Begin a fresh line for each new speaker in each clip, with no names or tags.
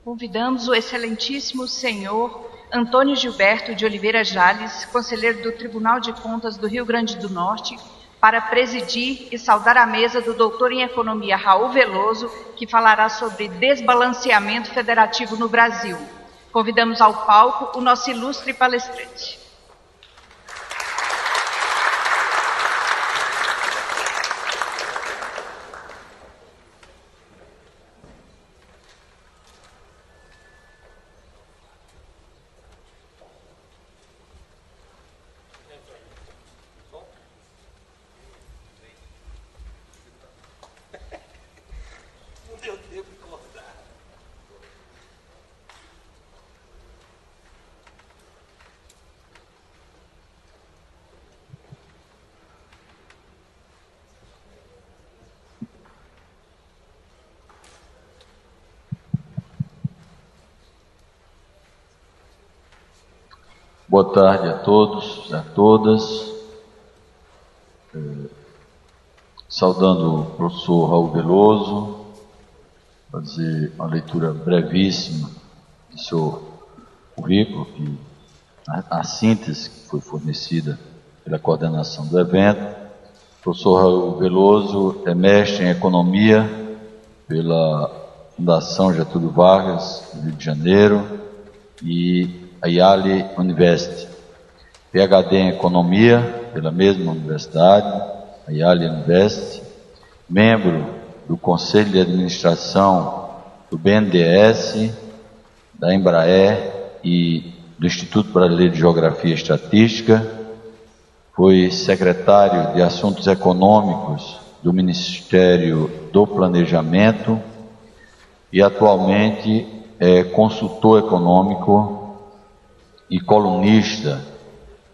Convidamos o excelentíssimo senhor Antônio Gilberto de Oliveira Jales, conselheiro do Tribunal de Contas do Rio Grande do Norte, para presidir e saudar a mesa do doutor em Economia Raul Veloso, que falará sobre desbalanceamento federativo no Brasil. Convidamos ao palco o nosso ilustre palestrante.
Boa tarde a todos e a todas. Saudando o professor Raul Veloso, fazer uma leitura brevíssima do seu currículo, que a síntese que foi fornecida pela coordenação do evento. O professor Raul Veloso é mestre em Economia pela Fundação Getúlio Vargas, do Rio de Janeiro, e a Yale University, PhD em Economia pela mesma universidade, a Yale University, membro do Conselho de Administração do BNDES, da Embraer e do Instituto Brasileiro de Geografia e Estatística, foi secretário de Assuntos Econômicos do Ministério do Planejamento e atualmente é consultor econômico e colunista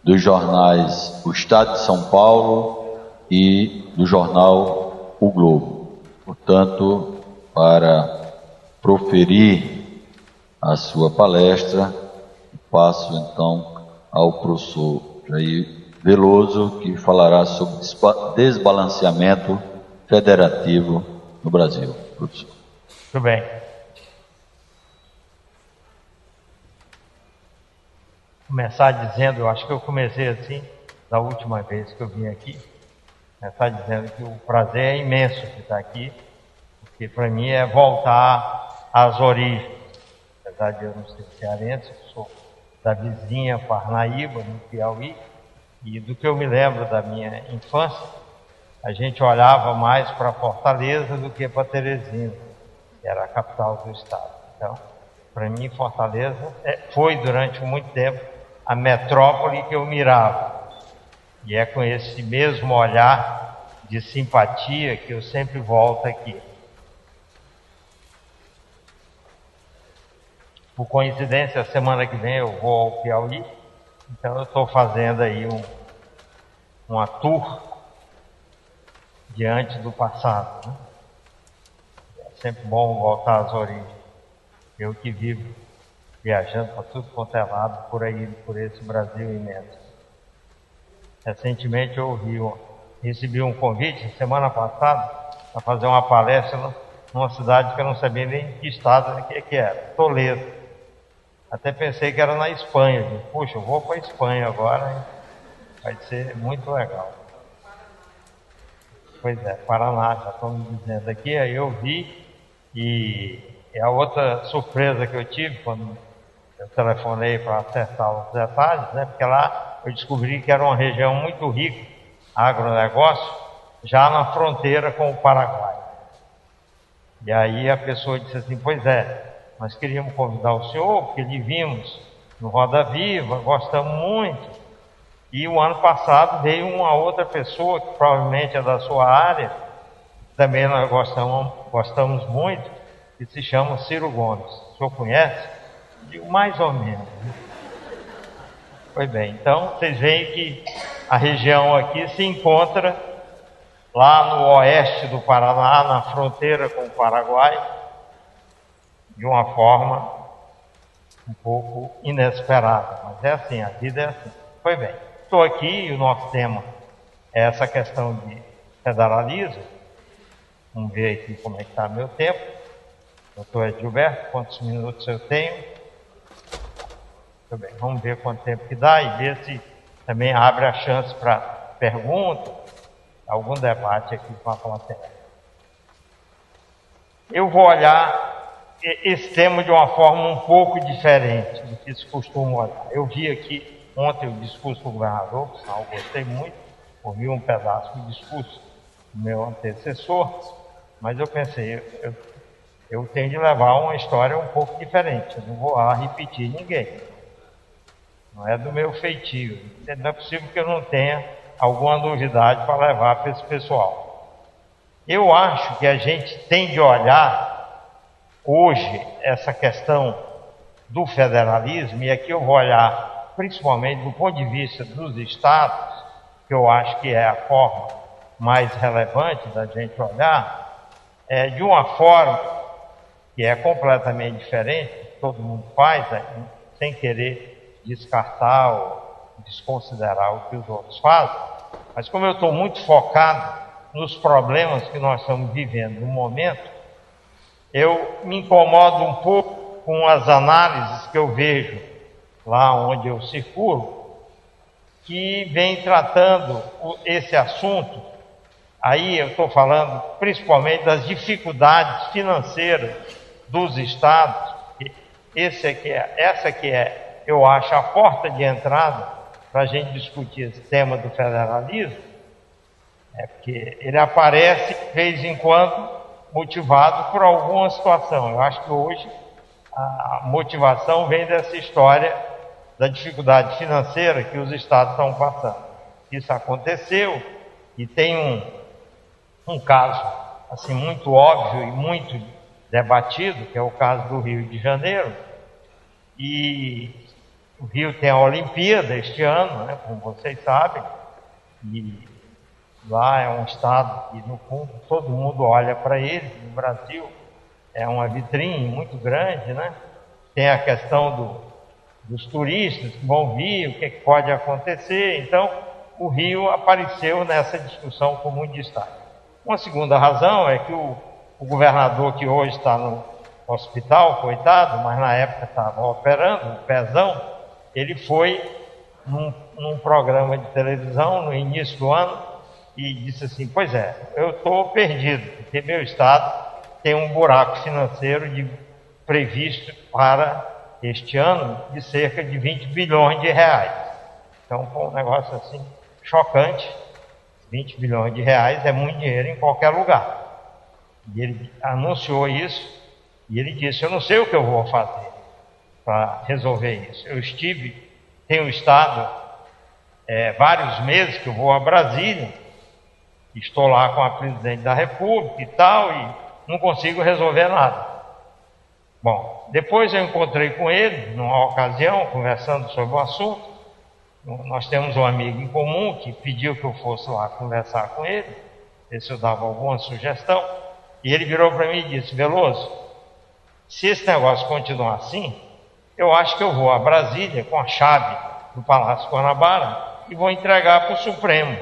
dos jornais O Estado de São Paulo e do jornal O Globo. Portanto, para proferir a sua palestra, passo então ao professor Jair Veloso, que falará sobre desbalanceamento federativo no Brasil. Professor.
Muito bem. Começar dizendo, eu acho que eu comecei assim da última vez que eu vim aqui, começar dizendo que o prazer é imenso de estar aqui, porque para mim é voltar às origens. Apesar de eu não ser cearense, eu sou da vizinha Parnaíba, no Piauí, e do que eu me lembro da minha infância, a gente olhava mais para Fortaleza do que para Teresina, que era a capital do estado. Então, para mim, Fortaleza foi durante muito tempo a metrópole que eu mirava. E é com esse mesmo olhar de simpatia que eu sempre volto aqui. Por coincidência, a semana que vem eu vou ao Piauí, então eu estou fazendo aí uma tour diante do passado, né? É sempre bom voltar às origens. Eu que vivo viajando para tudo quanto é lado por aí, por esse Brasil imenso. Recentemente eu recebi um convite, semana passada, para fazer uma palestra numa cidade que eu não sabia nem que estado que era, Toledo. Até pensei que era na Espanha. Puxa, eu vou para a Espanha agora, hein? Vai ser muito legal. Pois é, Paraná, já estão me dizendo aqui, aí eu vi, e a outra surpresa que eu tive quando eu telefonei para acertar os detalhes, né? Porque lá eu descobri que era uma região muito rica, agronegócio, já na fronteira com o Paraguai. E aí a pessoa disse assim, pois é, nós queríamos convidar o senhor, porque lhe vimos no Roda Viva, gostamos muito. E o ano passado veio uma outra pessoa, que provavelmente é da sua área, também nós gostamos muito, que se chama Ciro Gomes. O senhor conhece? Digo, mais ou menos. Pois bem, então vocês veem que a região aqui se encontra lá no oeste do Paraná, na fronteira com o Paraguai, de uma forma um pouco inesperada. Mas é assim, a vida é assim. Pois bem, estou aqui e o nosso tema é essa questão de federalismo. Vamos ver aqui como é que está meu tempo. doutor Edilberto, quantos minutos eu tenho? Muito bem, vamos ver quanto tempo que dá e ver se também abre a chance para pergunta, algum debate aqui com a plateia. Eu vou olhar esse tema de uma forma um pouco diferente do que se costuma olhar. Eu vi aqui ontem o discurso do governador, por sinal, gostei muito, ouvi um pedaço do discurso do meu antecessor, mas eu pensei, eu tenho de levar uma história um pouco diferente, eu não vou lá repetir ninguém. Não é do meu feitio. Não é possível que eu não tenha alguma novidade para levar para esse pessoal. Eu acho que a gente tem de olhar hoje essa questão do federalismo, e aqui eu vou olhar principalmente do ponto de vista dos estados, que eu acho que é a forma mais relevante da gente olhar, de uma forma que é completamente diferente, todo mundo faz, sem querer descartar ou desconsiderar o que os outros fazem, mas como eu estou muito focado nos problemas que nós estamos vivendo no momento, eu me incomodo um pouco com as análises que eu vejo lá onde eu circulo, que vem tratando esse assunto. Aí eu estou falando principalmente das dificuldades financeiras dos estados. Essa que é, eu acho, a porta de entrada para a gente discutir esse tema do federalismo, porque ele aparece de vez em quando motivado por alguma situação. Eu acho que hoje a motivação vem dessa história da dificuldade financeira que os estados estão passando. Isso aconteceu e tem um caso assim muito óbvio e muito debatido, que é o caso do Rio de Janeiro. E o Rio tem a Olimpíada este ano, né, como vocês sabem, e lá é um estado que, no fundo, todo mundo olha para ele. No Brasil é uma vitrine muito grande, né? Tem a questão dos turistas que vão vir, o que pode acontecer. Então, o Rio apareceu nessa discussão com muito destaque. Uma segunda razão é que o governador, que hoje está no hospital, coitado, mas na época estava operando, o Pezão, ele foi num programa de televisão no início do ano e disse assim: pois é, eu estou perdido, porque meu estado tem um buraco financeiro previsto para este ano de cerca de 20 bilhões de reais. Então foi um negócio assim chocante. 20 bilhões de reais é muito dinheiro em qualquer lugar. E ele anunciou isso e ele disse: eu não sei o que eu vou fazer para resolver isso. Eu tenho estado vários meses que eu vou a Brasília, estou lá com a presidente da República e tal, e não consigo resolver nada. Bom, depois eu encontrei com ele numa ocasião, conversando sobre o assunto. Nós temos um amigo em comum que pediu que eu fosse lá conversar com ele, ver se eu dava alguma sugestão, e ele virou para mim e disse: Veloso, se esse negócio continuar assim, eu acho que eu vou a Brasília com a chave do Palácio Guanabara e vou entregar para o Supremo.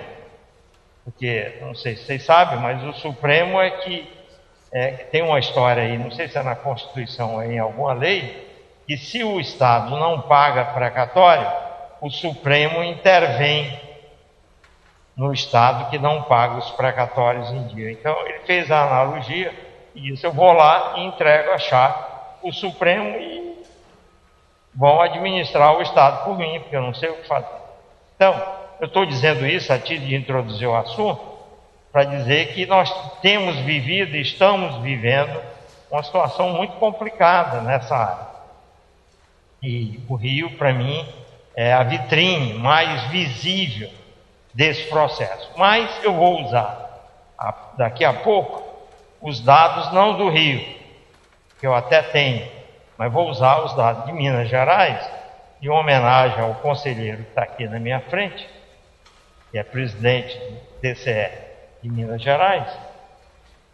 Porque, não sei se vocês sabem, mas o Supremo é que tem uma história aí, não sei se é na Constituição ou em alguma lei, que se o Estado não paga precatório, o Supremo intervém no Estado que não paga os precatórios em dia. Então, ele fez a analogia e disse: eu vou lá e entrego a chave para o Supremo e vão administrar o Estado por mim, porque eu não sei o que fazer. Então, eu estou dizendo isso a título de introduzir o assunto, para dizer que nós temos vivido e estamos vivendo uma situação muito complicada nessa área. E o Rio, para mim, é a vitrine mais visível desse processo. Mas eu vou usar, daqui a pouco, os dados não do Rio, que eu até tenho, mas vou usar os dados de Minas Gerais, em homenagem ao conselheiro que está aqui na minha frente, que é presidente do TCE de Minas Gerais,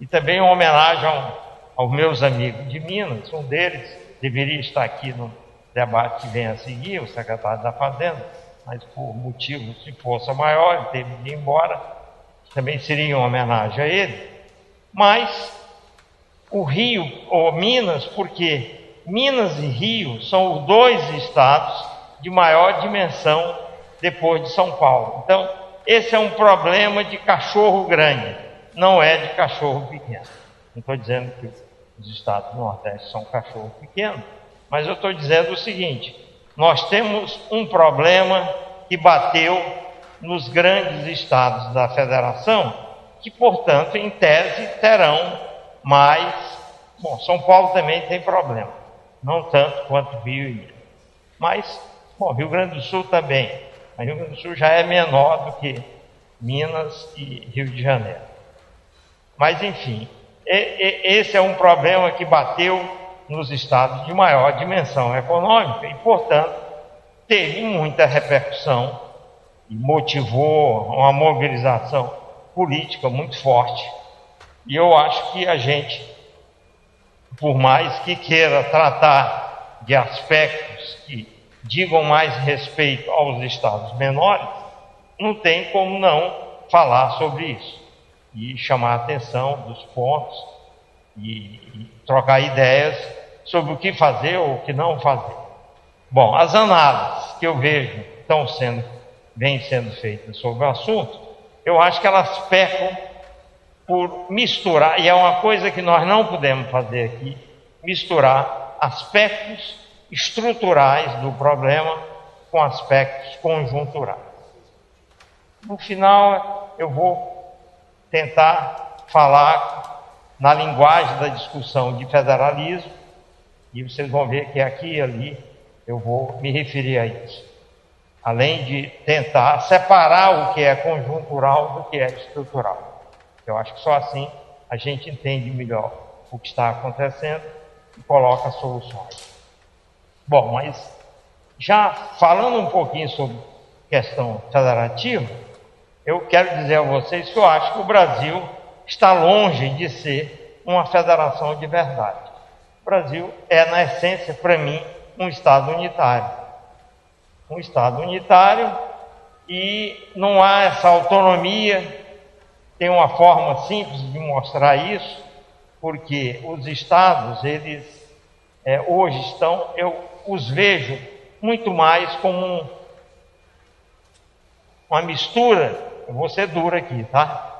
e também em homenagem aos meus amigos de Minas. Um deles deveria estar aqui no debate que vem a seguir, o secretário da Fazenda, mas por motivos de força maior, ele teve de ir embora. Também seria uma homenagem a ele. Mas o Rio, ou Minas, porque Minas e Rio são os dois estados de maior dimensão depois de São Paulo. Então, esse é um problema de cachorro grande, não é de cachorro pequeno. Não estou dizendo que os estados do Nordeste são cachorro pequeno, mas eu estou dizendo o seguinte: nós temos um problema que bateu nos grandes estados da federação, que, portanto, em tese, terão mais. Bom, São Paulo também tem problema, não tanto quanto Rio e Minas. Mas, bom, Rio Grande do Sul também. Mas Rio Grande do Sul já é menor do que Minas e Rio de Janeiro. Mas, enfim, esse é um problema que bateu nos estados de maior dimensão econômica e, portanto, teve muita repercussão e motivou uma mobilização política muito forte. E eu acho que a gente, por mais que queira tratar de aspectos que digam mais respeito aos estados menores, não tem como não falar sobre isso e chamar a atenção dos pontos e trocar ideias sobre o que fazer ou o que não fazer. Bom, as análises que eu vejo vêm sendo feitas sobre o assunto, eu acho que elas pecam por misturar, e é uma coisa que nós não podemos fazer aqui, misturar aspectos estruturais do problema com aspectos conjunturais. No final, eu vou tentar falar na linguagem da discussão de federalismo, e vocês vão ver que aqui e ali eu vou me referir a isso. Além de tentar separar o que é conjuntural do que é estrutural. Eu acho que só assim a gente entende melhor o que está acontecendo e coloca soluções. Bom, mas já falando um pouquinho sobre questão federativa, eu quero dizer a vocês que eu acho que o Brasil está longe de ser uma federação de verdade. O Brasil é, na essência, para mim, um Estado unitário. Um Estado unitário e não há essa autonomia. Tem uma forma simples de mostrar isso, porque os estados, eles hoje eu os vejo muito mais como uma mistura. Eu vou ser duro aqui, tá?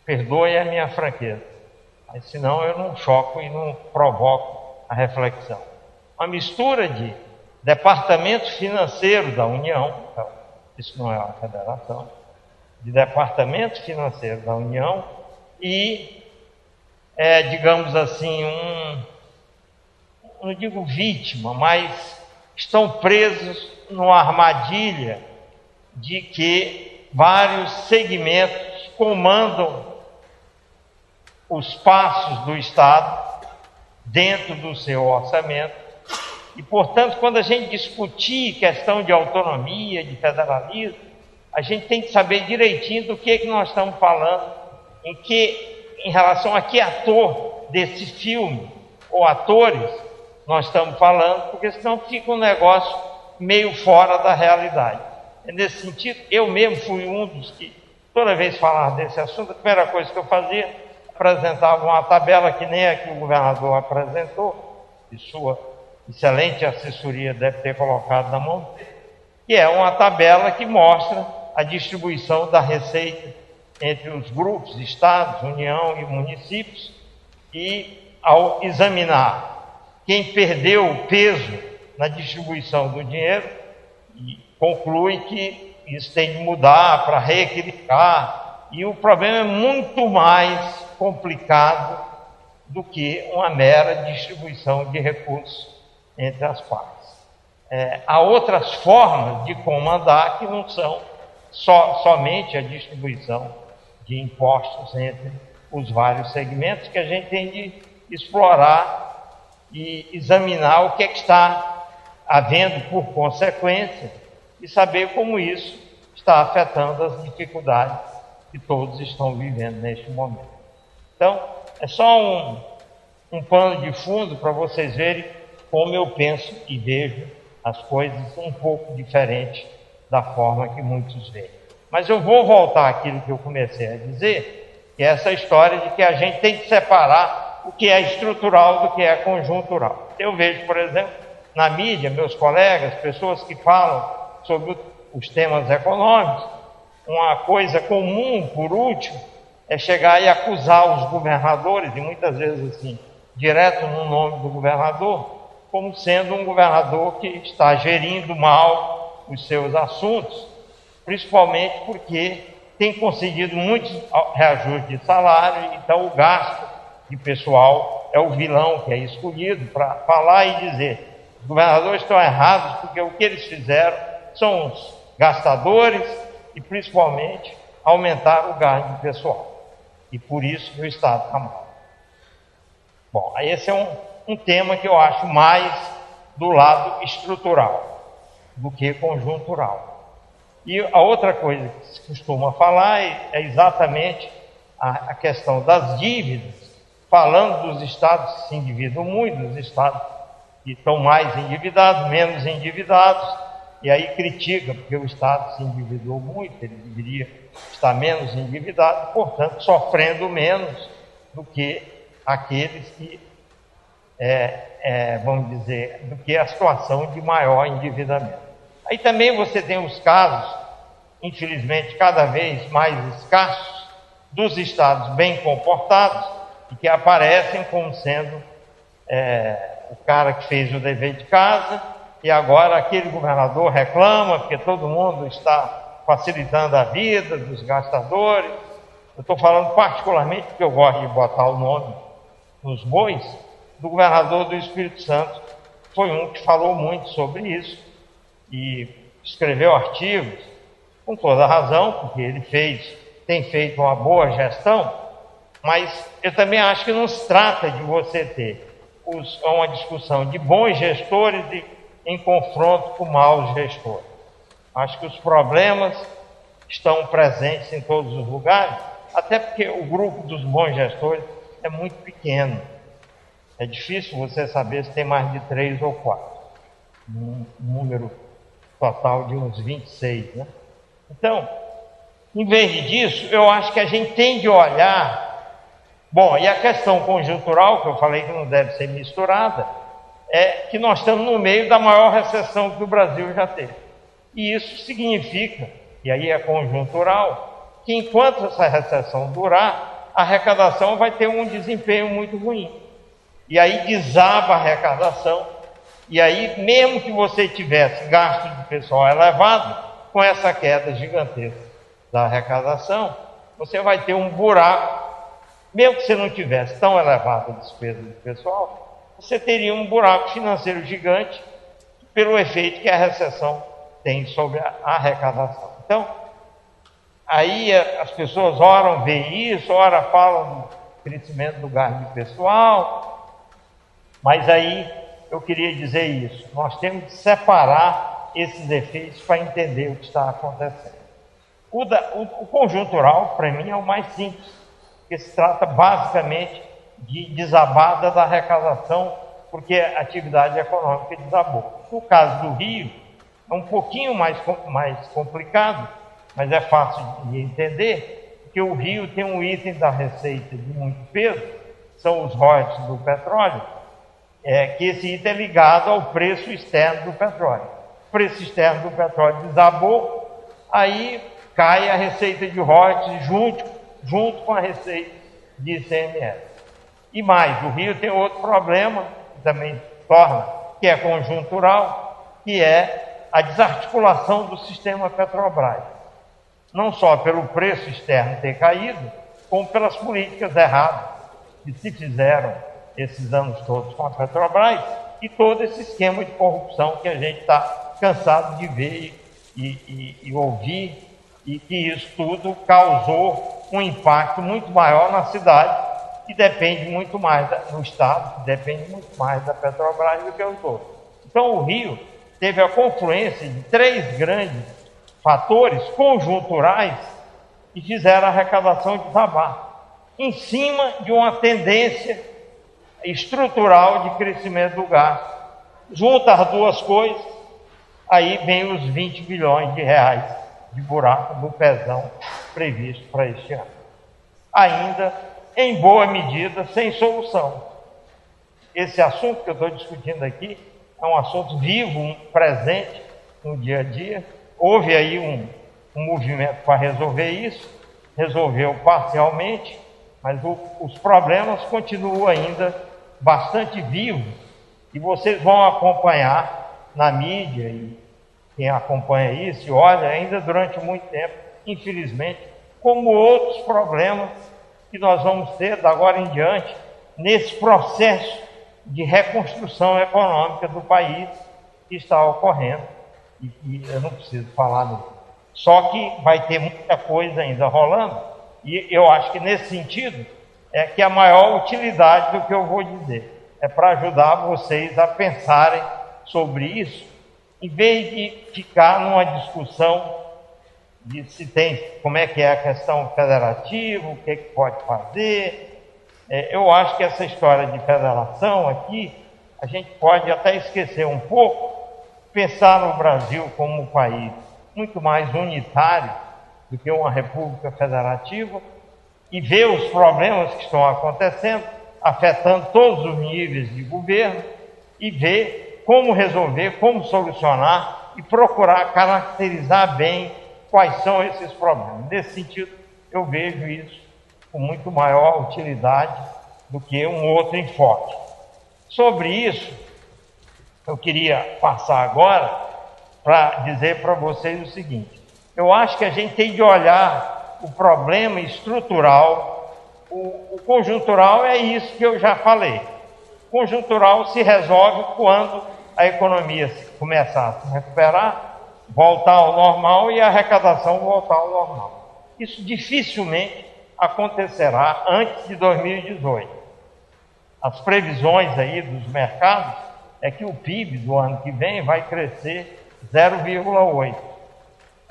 Perdoe a minha franqueza, mas senão eu não choco e não provoco a reflexão. Uma mistura de Departamento Financeiro da União, então, isso não é uma federação, de Departamento Financeiro da União e, digamos assim, não digo vítima, mas estão presos numa armadilha de que vários segmentos comandam os passos do Estado dentro do seu orçamento. E, portanto, quando a gente discutir questão de autonomia, de federalismo, a gente tem que saber direitinho do que nós estamos falando, em relação a que ator desse filme, ou atores, nós estamos falando, porque senão fica um negócio meio fora da realidade. Nesse sentido, eu mesmo fui um dos que, toda vez que falava desse assunto, a primeira coisa que eu fazia, apresentava uma tabela que nem a que o governador apresentou, e sua excelente assessoria deve ter colocado na mão, que é uma tabela que mostra a distribuição da receita entre os grupos, estados, União e municípios, e ao examinar quem perdeu o peso na distribuição do dinheiro, conclui que isso tem de mudar para reequilibrar, e o problema é muito mais complicado do que uma mera distribuição de recursos entre as partes. Há outras formas de comandar que não são somente a distribuição de impostos entre os vários segmentos, que a gente tem de explorar e examinar o que está havendo por consequência e saber como isso está afetando as dificuldades que todos estão vivendo neste momento. Então, é só um pano de fundo para vocês verem como eu penso e vejo as coisas um pouco diferente da forma que muitos veem. Mas eu vou voltar àquilo que eu comecei a dizer, que é essa história de que a gente tem que separar o que é estrutural do que é conjuntural. Eu vejo, por exemplo, na mídia, meus colegas, pessoas que falam sobre os temas econômicos, uma coisa comum, por último, é chegar e acusar os governadores, e muitas vezes assim, direto no nome do governador, como sendo um governador que está gerindo mal os seus assuntos, principalmente porque tem concedido muitos reajustes de salário, então o gasto de pessoal é o vilão que é escolhido para falar e dizer: os governadores estão errados porque o que eles fizeram são os gastadores e principalmente aumentaram o gasto de pessoal. E por isso que o Estado está mal. Bom, esse é um tema que eu acho mais do lado estrutural do que conjuntural. E a outra coisa que se costuma falar é exatamente a questão das dívidas, falando dos estados que se endividam muito, dos estados que estão mais endividados, menos endividados, e aí critica porque o estado se endividou muito, ele deveria estar menos endividado, portanto sofrendo menos do que aqueles que, vamos dizer, do que a situação de maior endividamento. Aí também você tem os casos, infelizmente cada vez mais escassos, dos estados bem comportados e que aparecem como sendo o cara que fez o dever de casa e agora aquele governador reclama porque todo mundo está facilitando a vida dos gastadores. Eu estou falando particularmente porque eu gosto de botar o nome nos bois, do governador do Espírito Santo, foi um que falou muito sobre isso e escreveu artigos com toda razão, porque ele tem feito uma boa gestão, mas eu também acho que não se trata de você ter uma discussão de bons gestores em confronto com maus gestores. Acho que os problemas estão presentes em todos os lugares, até porque o grupo dos bons gestores é muito pequeno. É difícil você saber se tem mais de 3 ou 4. Um número total de uns 26, né? Então, em vez disso, eu acho que a gente tem de olhar... Bom, e a questão conjuntural, que eu falei que não deve ser misturada, é que nós estamos no meio da maior recessão que o Brasil já teve. E isso significa, e aí é conjuntural, que enquanto essa recessão durar, a arrecadação vai ter um desempenho muito ruim. E aí desaba a arrecadação, e aí mesmo que você tivesse gasto de pessoal elevado, com essa queda gigantesca da arrecadação, você vai ter um buraco. Mesmo que você não tivesse tão elevada a despesa de pessoal, você teria um buraco financeiro gigante pelo efeito que a recessão tem sobre a arrecadação. Então, aí as pessoas ora veem isso, ora falam do crescimento do gasto de pessoal, mas aí eu queria dizer isso, nós temos que separar esses efeitos para entender o que está acontecendo. O conjuntural, para mim, é o mais simples, porque se trata basicamente de desabada da arrecadação, porque a atividade econômica desabou. No caso do Rio, é um pouquinho mais complicado, mas é fácil de entender, porque o Rio tem um item da receita de muito peso, são os royalties do petróleo, que esse item é ligado ao preço externo do petróleo. O preço externo do petróleo desabou, aí cai a receita de royalties junto com a receita de ICMS. E mais, o Rio tem outro problema, que também torna, que é conjuntural, que é a desarticulação do sistema Petrobras. Não só pelo preço externo ter caído, como pelas políticas erradas que se fizeram esses anos todos com a Petrobras e todo esse esquema de corrupção que a gente está cansado de ver e ouvir, e que isso tudo causou um impacto muito maior na cidade, que depende muito mais do Estado, que depende muito mais da Petrobras do que os outros. Então o Rio teve a confluência de 3 grandes fatores conjunturais que fizeram a arrecadação desabar, em cima de uma tendência estrutural de crescimento do gasto. Junta as duas coisas, aí vem os 20 bilhões de reais de buraco do pezão previsto para este ano. Ainda em boa medida, sem solução. Esse assunto que eu estou discutindo aqui é um assunto vivo, presente no dia a dia. Houve aí um movimento para resolver isso, resolveu parcialmente, mas os problemas continuam ainda bastante vivos, e vocês vão acompanhar na mídia, e quem acompanha isso e olha ainda durante muito tempo, infelizmente, como outros problemas que nós vamos ter da agora em diante nesse processo de reconstrução econômica do país que está ocorrendo, e que eu não preciso falar nele. Só que vai ter muita coisa ainda rolando, e eu acho que nesse sentido é que a maior utilidade do que eu vou dizer é para ajudar vocês a pensarem sobre isso, em vez de ficar numa discussão de se tem, como é que é a questão federativa, o que pode fazer. Eu acho que essa história de federação aqui, a gente pode até esquecer um pouco, pensar no Brasil como um país muito mais unitário do que uma república federativa, e ver os problemas que estão acontecendo, afetando todos os níveis de governo, e ver como resolver, como solucionar e procurar caracterizar bem quais são esses problemas. Nesse sentido, eu vejo isso com muito maior utilidade do que um outro enfoque. Sobre isso, eu queria passar agora para dizer para vocês o seguinte: eu acho que a gente tem de olhar o problema estrutural. O conjuntural é isso que eu já falei. O conjuntural se resolve quando a economia começar a se recuperar, voltar ao normal e a arrecadação voltar ao normal. Isso dificilmente acontecerá antes de 2018. As previsões aí dos mercados é que o PIB do ano que vem vai crescer 0,8%.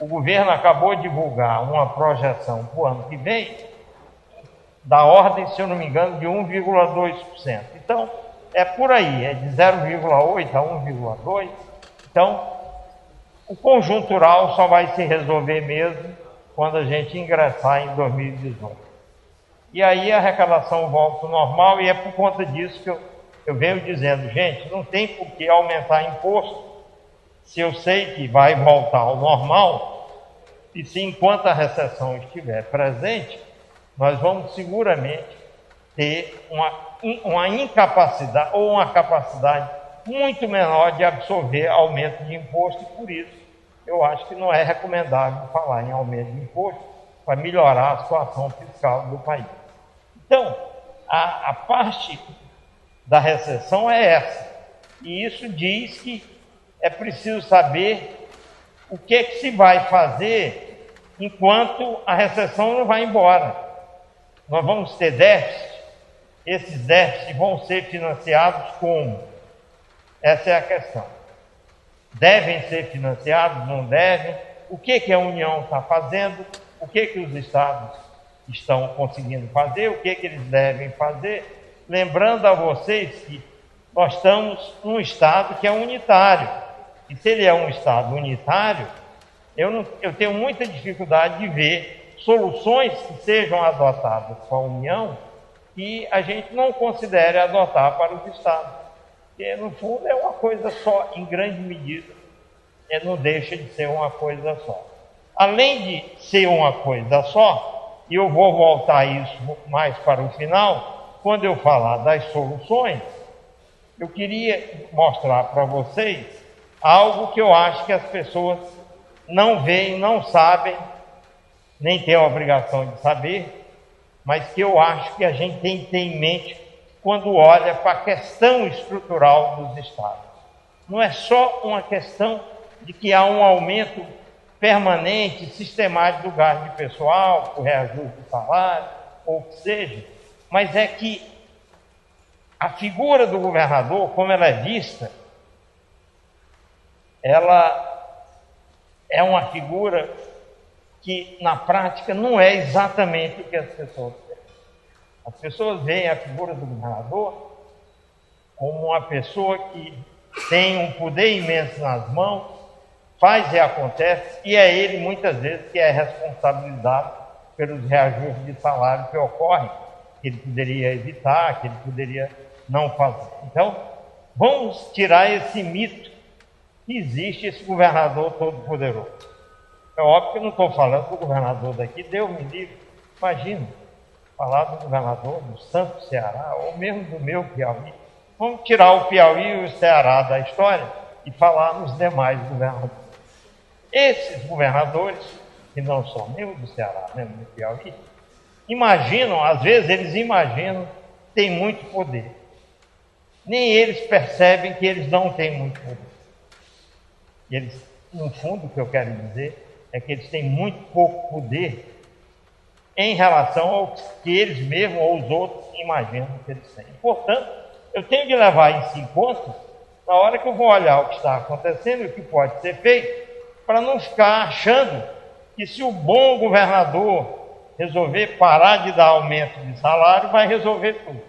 O governo acabou de divulgar uma projeção para o ano que vem da ordem, se eu não me engano, de 1,2%. Então, é por aí, é de 0,8% a 1,2%. Então, o conjuntural só vai se resolver mesmo quando a gente ingressar em 2018. E aí a arrecadação volta ao normal, e é por conta disso que eu venho dizendo, gente, não tem por que aumentar imposto se eu sei que vai voltar ao normal, e se enquanto a recessão estiver presente, nós vamos seguramente ter uma incapacidade ou uma capacidade muito menor de absorver aumento de imposto, e por isso eu acho que não é recomendável falar em aumento de imposto para melhorar a situação fiscal do país. Então, a parte da recessão é essa, e isso diz que é preciso saber o que se vai fazer enquanto a recessão não vai embora. Nós vamos ter déficit, esses déficits vão ser financiados como? Essa é a questão. Devem ser financiados, não devem? O que a União está fazendo? O que os estados estão conseguindo fazer? O que eles devem fazer? Lembrando a vocês que nós estamos num estado que é unitário. E se ele é um estado unitário, eu tenho muita dificuldade de ver soluções que sejam adotadas com a União que a gente não considere adotar para os estados. Porque, no fundo, é uma coisa só, em grande medida, não deixa de ser uma coisa só. Além de ser uma coisa só, e eu vou voltar a isso mais para o final, quando eu falar das soluções, eu queria mostrar para vocês algo que eu acho que as pessoas não veem, não sabem, nem têm a obrigação de saber, mas que eu acho que a gente tem que ter em mente quando olha para a questão estrutural dos estados. Não é só uma questão de que há um aumento permanente, sistemático do gasto de pessoal, o reajuste do salário, ou o que seja, mas é que a figura do governador, como ela é vista, ela é uma figura que, na prática, não é exatamente o que as pessoas querem. As pessoas veem a figura do governador como uma pessoa que tem um poder imenso nas mãos, faz e acontece, e é ele, muitas vezes, que é responsabilizado pelos reajustes de salário que ocorrem, que ele poderia evitar, que ele poderia não fazer. Então, vamos tirar esse mito que existe esse governador todo-poderoso. É óbvio que eu não estou falando do governador daqui, Deus me livre. Imagina, falar do governador do Santo Ceará, ou mesmo do meu Piauí. Vamos tirar o Piauí e o Ceará da história e falar nos demais governadores. Esses governadores, que não são nem o do Ceará, nem o do Piauí, imaginam, às vezes eles imaginam, têm muito poder. Nem eles percebem que eles não têm muito poder. Eles, no fundo, o que eu quero dizer é que eles têm muito pouco poder em relação ao que eles mesmos ou os outros imaginam que eles têm. Portanto, eu tenho que levar isso em conta na hora que eu vou olhar o que está acontecendo e o que pode ser feito, para não ficar achando que se o bom governador resolver parar de dar aumento de salário, vai resolver tudo.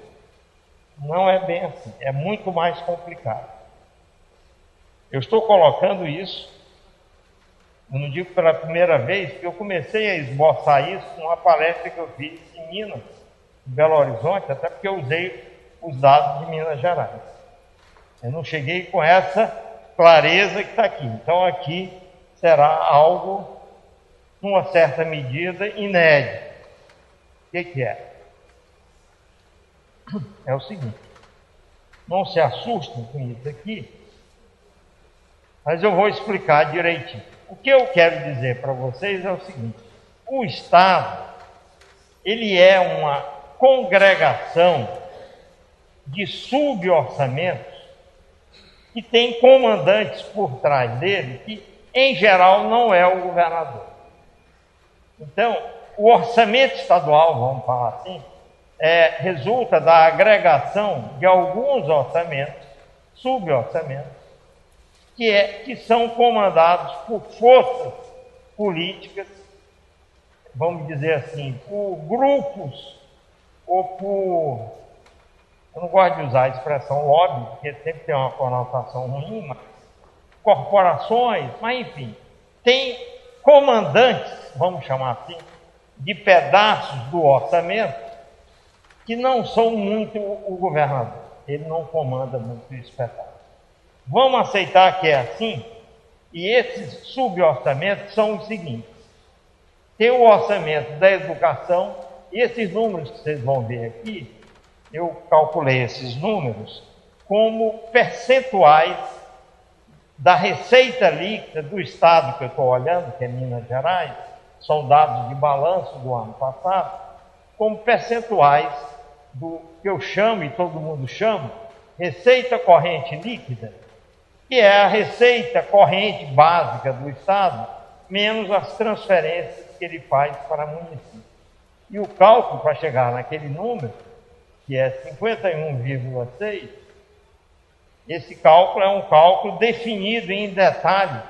Não é bem assim, é muito mais complicado. Eu estou colocando isso, eu não digo pela primeira vez, porque eu comecei a esboçar isso numa palestra que eu fiz em Minas, em Belo Horizonte, até porque eu usei os dados de Minas Gerais. Eu não cheguei com essa clareza que está aqui. Então aqui será algo, numa certa medida, inédito. O que é? É o seguinte, não se assustem com isso aqui, mas eu vou explicar direitinho. O que eu quero dizer para vocês é o seguinte: o Estado, ele é uma congregação de suborçamentos que tem comandantes por trás dele, que em geral não é o governador. Então, o orçamento estadual, vamos falar assim, resulta da agregação de alguns orçamentos, suborçamentos, que são comandados por forças políticas, vamos dizer assim, por grupos ou por, eu não gosto de usar a expressão lobby, porque sempre tem uma conotação ruim, mas corporações, mas enfim, tem comandantes, vamos chamar assim, de pedaços do orçamento que não são muito o governador. Ele não comanda muito o espetáculo. Vamos aceitar que é assim? E esses suborçamentos são os seguintes. Tem o orçamento da educação, e esses números que vocês vão ver aqui, eu calculei esses números como percentuais da receita líquida do estado que eu estou olhando, que é Minas Gerais, são dados de balanço do ano passado, como percentuais do que eu chamo, e todo mundo chama, receita corrente líquida, que é a receita corrente básica do Estado, menos as transferências que ele faz para municípios. E o cálculo para chegar naquele número, que é 51,6, esse cálculo é um cálculo definido em detalhe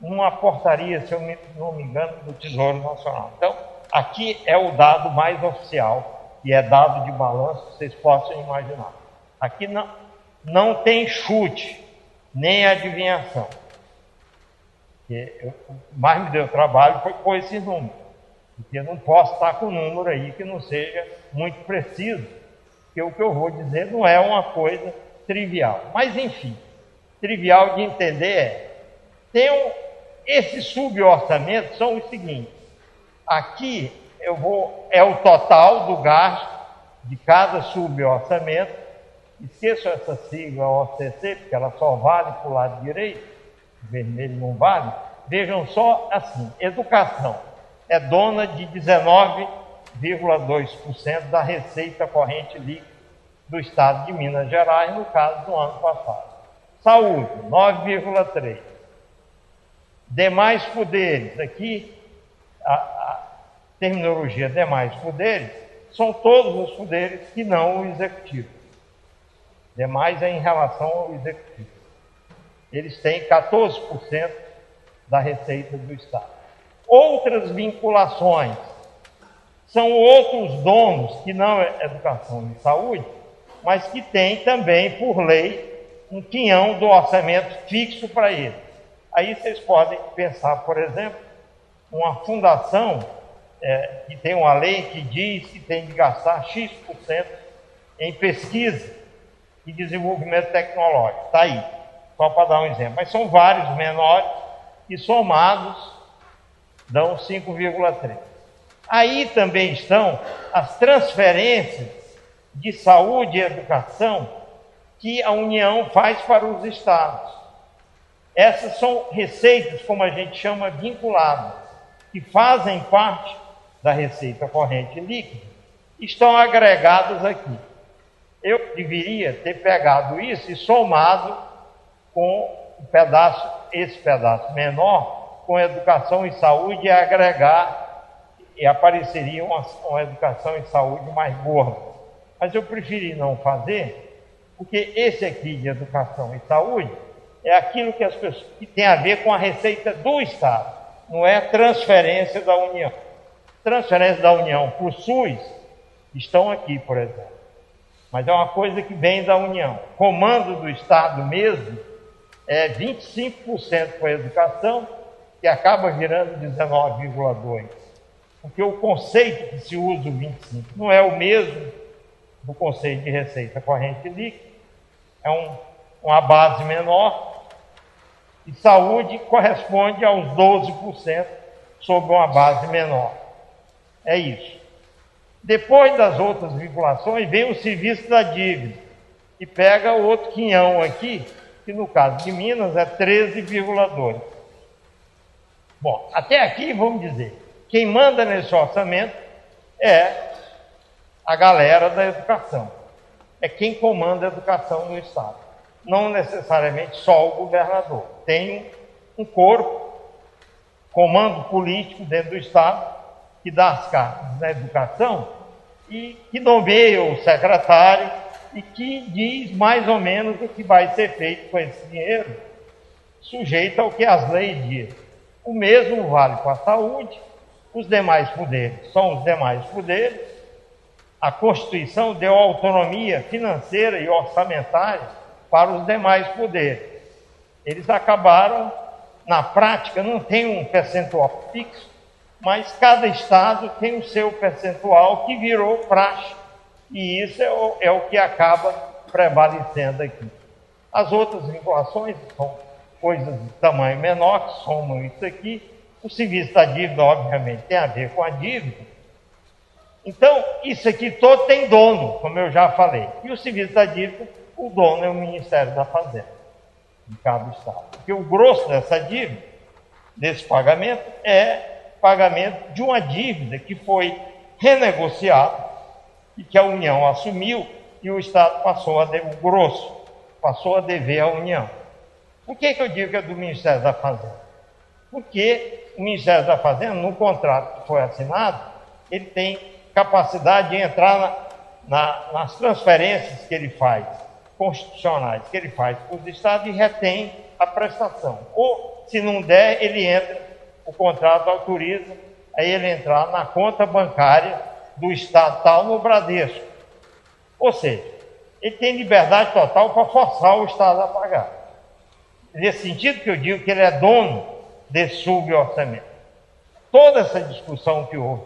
numa portaria, se eu não me engano, do Tesouro Nacional. Então, aqui é o dado mais oficial, e é dado de balanço que vocês possam imaginar. Aqui não tem chute, nem adivinhação. O que mais me deu trabalho foi pôr esse número, porque eu não posso estar com um número aí que não seja muito preciso, porque o que eu vou dizer não é uma coisa trivial. Mas, enfim, trivial de entender esses suborçamentos são os seguintes. Aqui é o total do gasto de cada suborçamento. Esqueçam essa sigla OCC, porque ela só vale para o lado direito, o vermelho não vale. Vejam só assim, educação é dona de 19,2% da receita corrente líquida do Estado de Minas Gerais, no caso do ano passado. Saúde, 9,3%. Demais poderes, aqui a terminologia demais poderes, são todos os poderes que não o executivo. Demais é em relação ao executivo. Eles têm 14% da receita do Estado. Outras vinculações são outros donos, que não é educação e saúde, mas que têm também, por lei, um quinhão do orçamento fixo para eles. Aí vocês podem pensar, por exemplo, uma fundação que tem uma lei que diz que tem de gastar X% em pesquisa e desenvolvimento tecnológico. Está aí, só para dar um exemplo. Mas são vários menores que somados dão 5,3. Aí também estão as transferências de saúde e educação que a União faz para os estados. Essas são receitas, como a gente chama, vinculadas, que fazem parte da receita corrente líquida, estão agregadas aqui. Eu deveria ter pegado isso e somado com esse pedaço menor, com educação e saúde, e agregar, e apareceria uma educação e saúde mais gorda. Mas eu preferi não fazer, porque esse aqui de educação e saúde é aquilo que as pessoas que tem a ver com a receita do Estado, não é transferência da União. Transferência da União para o SUS estão aqui, por exemplo. Mas é uma coisa que vem da União. Comando do Estado mesmo é 25% para a educação, que acaba virando 19,2%. Porque o conceito que se usa, o 25%, não é o mesmo do conceito de receita corrente líquida. É uma base menor. E saúde corresponde aos 12% sobre uma base menor. É isso. Depois das outras vinculações, vem o serviço da dívida, que pega o outro quinhão aqui, que no caso de Minas é 13,2%. Bom, até aqui, vamos dizer, quem manda nesse orçamento é a galera da educação. É quem comanda a educação no Estado. Não necessariamente só o governador. Tem um corpo, comando político dentro do Estado, que dá as cartas na educação e que nomeia o secretário e que diz mais ou menos o que vai ser feito com esse dinheiro, sujeito ao que as leis dizem. O mesmo vale para a saúde, os demais poderes são os demais poderes. A Constituição deu autonomia financeira e orçamentária para os demais poderes. Eles acabaram, na prática, não tem um percentual fixo, mas cada estado tem o seu percentual que virou praxe, e isso é o que acaba prevalecendo aqui. As outras vinculações são coisas de tamanho menor, que somam isso aqui. O serviço da dívida, obviamente, tem a ver com a dívida. Então, isso aqui todo tem dono, como eu já falei. E o serviço da dívida, o dono é o Ministério da Fazenda, de cada estado. Porque o grosso dessa dívida, desse pagamento, é pagamento de uma dívida que foi renegociada e que a União assumiu e o Estado passou a dever, o grosso, passou a dever à União. Por que eu digo que é do Ministério da Fazenda? Porque o Ministério da Fazenda, no contrato que foi assinado, ele tem capacidade de entrar nas transferências que ele faz, constitucionais, que ele faz para os estados e retém a prestação. Ou, se não der, ele entra, o contrato autoriza a ele entrar na conta bancária do estado tal no Bradesco. Ou seja, ele tem liberdade total para forçar o estado a pagar. Nesse sentido que eu digo que ele é dono desse suborçamento. Toda essa discussão que houve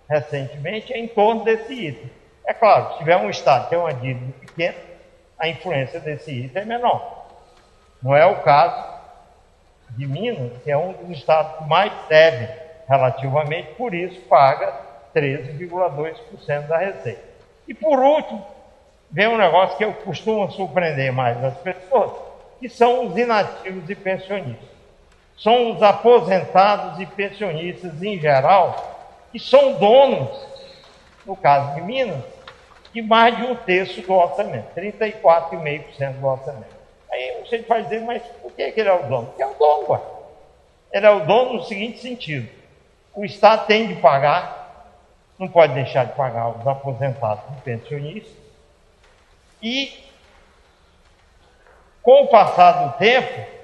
recentemente é em torno desse item. É claro, se tiver um estado que tem uma dívida pequena, a influência desse item é menor. Não é o caso de Minas, que é um dos estados que mais deve relativamente, por isso paga 13,2% da receita. E por último, vem um negócio que eu costumo surpreender mais as pessoas, que são os inativos e pensionistas. São os aposentados e pensionistas em geral, que são donos, no caso de Minas, de mais de 1/3 do orçamento, 34,5% do orçamento. Aí você vai dizer, mas por que ele é o dono? Porque é o dono, ué. Ele é o dono no seguinte sentido: o Estado tem de pagar, não pode deixar de pagar os aposentados e pensionistas, e com o passar do tempo,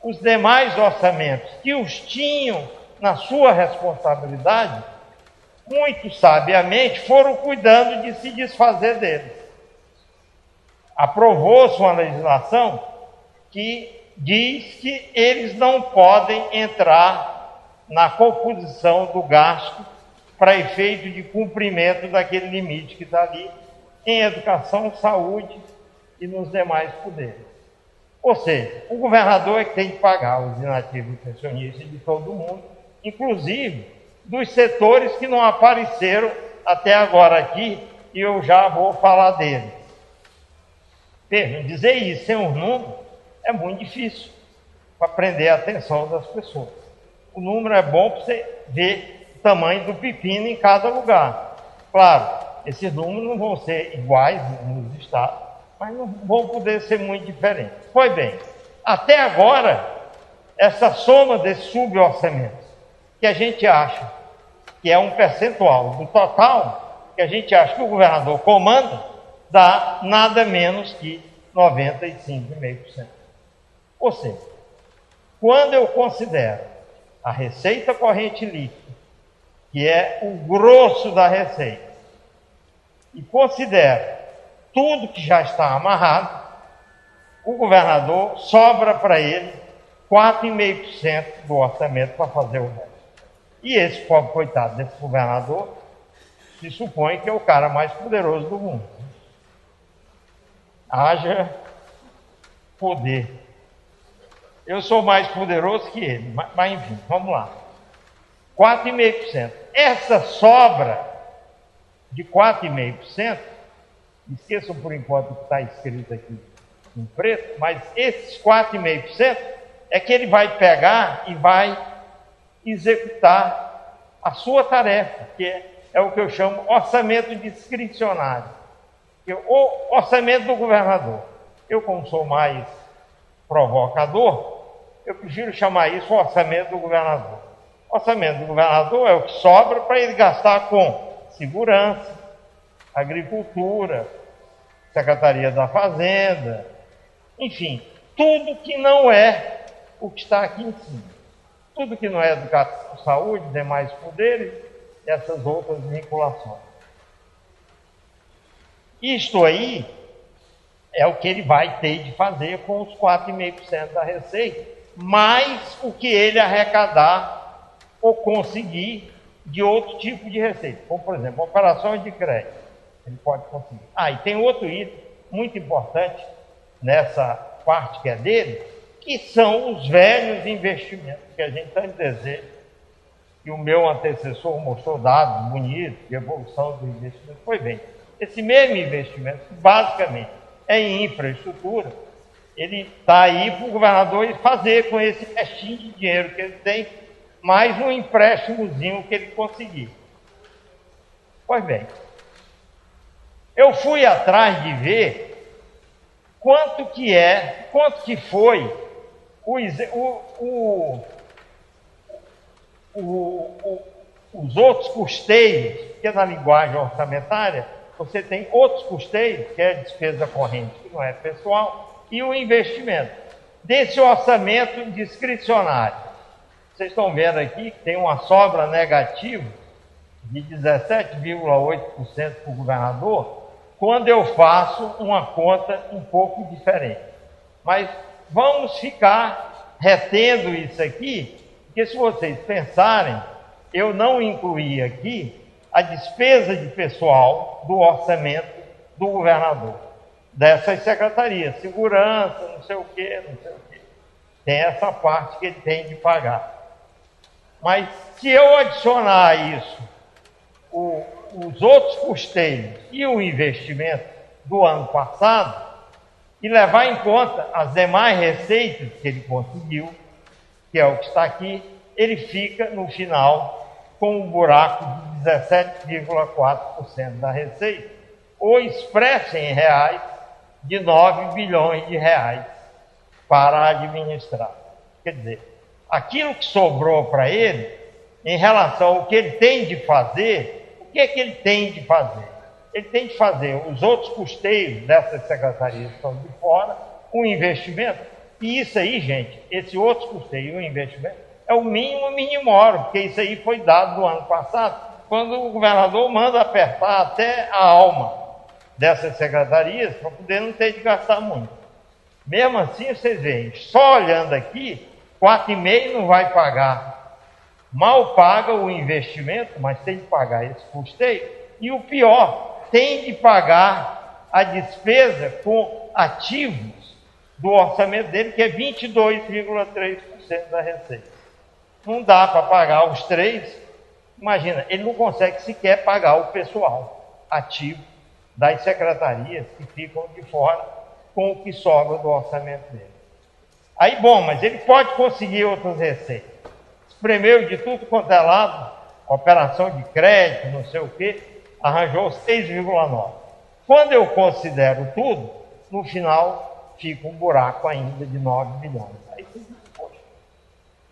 os demais orçamentos que os tinham na sua responsabilidade, muito sabiamente foram cuidando de se desfazer deles. Aprovou-se uma legislação que diz que eles não podem entrar na composição do gasto para efeito de cumprimento daquele limite que está ali em educação, saúde e nos demais poderes. Ou seja, o governador é que tem que pagar os inativos pensionistas de todo mundo, inclusive dos setores que não apareceram até agora aqui, e eu já vou falar deles. Vejam, dizer isso sem um número é muito difícil para prender a atenção das pessoas. O número é bom para você ver o tamanho do pepino em cada lugar. Claro, esses números não vão ser iguais nos estados, mas não vão poder ser muito diferentes. Pois bem, até agora, essa soma desses suborçamentos, que a gente acha que é um percentual do total, que a gente acha que o governador comanda, dá nada menos que 95,5%. Ou seja, quando eu considero a receita corrente líquida, que é o grosso da receita, e considero tudo que já está amarrado, o governador sobra para ele 4,5% do orçamento para fazer o resto. E esse pobre coitado desse governador se supõe que é o cara mais poderoso do mundo. Haja poder. Eu sou mais poderoso que ele, mas enfim, vamos lá. 4,5%. Essa sobra de 4,5%, esqueçam por enquanto o que está escrito aqui em preto, mas esses 4,5% é que ele vai pegar e vai executar a sua tarefa, que é o que eu chamo orçamento discricionário, que é o orçamento do governador. Eu, como sou mais provocador, eu prefiro chamar isso orçamento do governador. O orçamento do governador é o que sobra para ele gastar com segurança, agricultura, Secretaria da Fazenda, enfim, tudo que não é o que está aqui em cima. Tudo que não é educação, saúde, demais poderes, essas outras vinculações. Isto aí é o que ele vai ter de fazer com os 4,5% da receita, mais o que ele arrecadar ou conseguir de outro tipo de receita, como, por exemplo, operações de crédito. Ele pode conseguir. E tem outro item muito importante nessa parte que é dele, que são os velhos investimentos, que a gente tanto deseja, e o meu antecessor mostrou dados bonitos de evolução do investimento. Pois bem, esse mesmo investimento, que basicamente é em infraestrutura, ele está aí para o governador fazer com esse restinho de dinheiro que ele tem, mais um empréstimozinho que ele conseguir. Pois bem, eu fui atrás de ver quanto que foi os outros custeios, que na linguagem orçamentária, você tem outros custeios, que é a despesa corrente, que não é pessoal, e o investimento. Desse orçamento discricionário, vocês estão vendo aqui que tem uma sobra negativa de 17,8% para o governador, quando eu faço uma conta um pouco diferente. Mas vamos ficar retendo isso aqui, porque se vocês pensarem, eu não incluí aqui a despesa de pessoal do orçamento do governador, dessas secretarias, segurança, não sei o quê. Tem essa parte que ele tem de pagar. Mas se eu adicionar a isso os outros custeios e o investimento do ano passado, e levar em conta as demais receitas que ele conseguiu, que é o que está aqui, ele fica, no final, com um buraco de 17,4% da receita, ou expresso em reais, de 9 bilhões de reais para administrar. Quer dizer, aquilo que sobrou para ele, em relação ao que ele tem de fazer, o que é que ele tem de fazer? Ele tem de fazer os outros custeios dessas secretarias que estão de fora, um investimento, e isso aí, gente, esse outro custeio, o investimento, é o mínimo minimório, porque isso aí foi dado no ano passado, quando o governador manda apertar até a alma dessas secretarias, para poder não ter de gastar muito. Mesmo assim, vocês veem, só olhando aqui, 4,5% não vai pagar mal paga o investimento, mas tem que pagar esse custeio. E o pior, tem de pagar a despesa com ativos do orçamento dele, que é 22,3% da receita. Não dá para pagar os 3%. Imagina, ele não consegue sequer pagar o pessoal ativo das secretarias que ficam de fora com o que sobra do orçamento dele. Aí, bom, mas ele pode conseguir outras receitas. Espremeu de tudo quanto é lado, operação de crédito, não sei o quê, arranjou 6,9. Quando eu considero tudo, no final fica um buraco ainda de 9 bilhões. Aí você diz, poxa.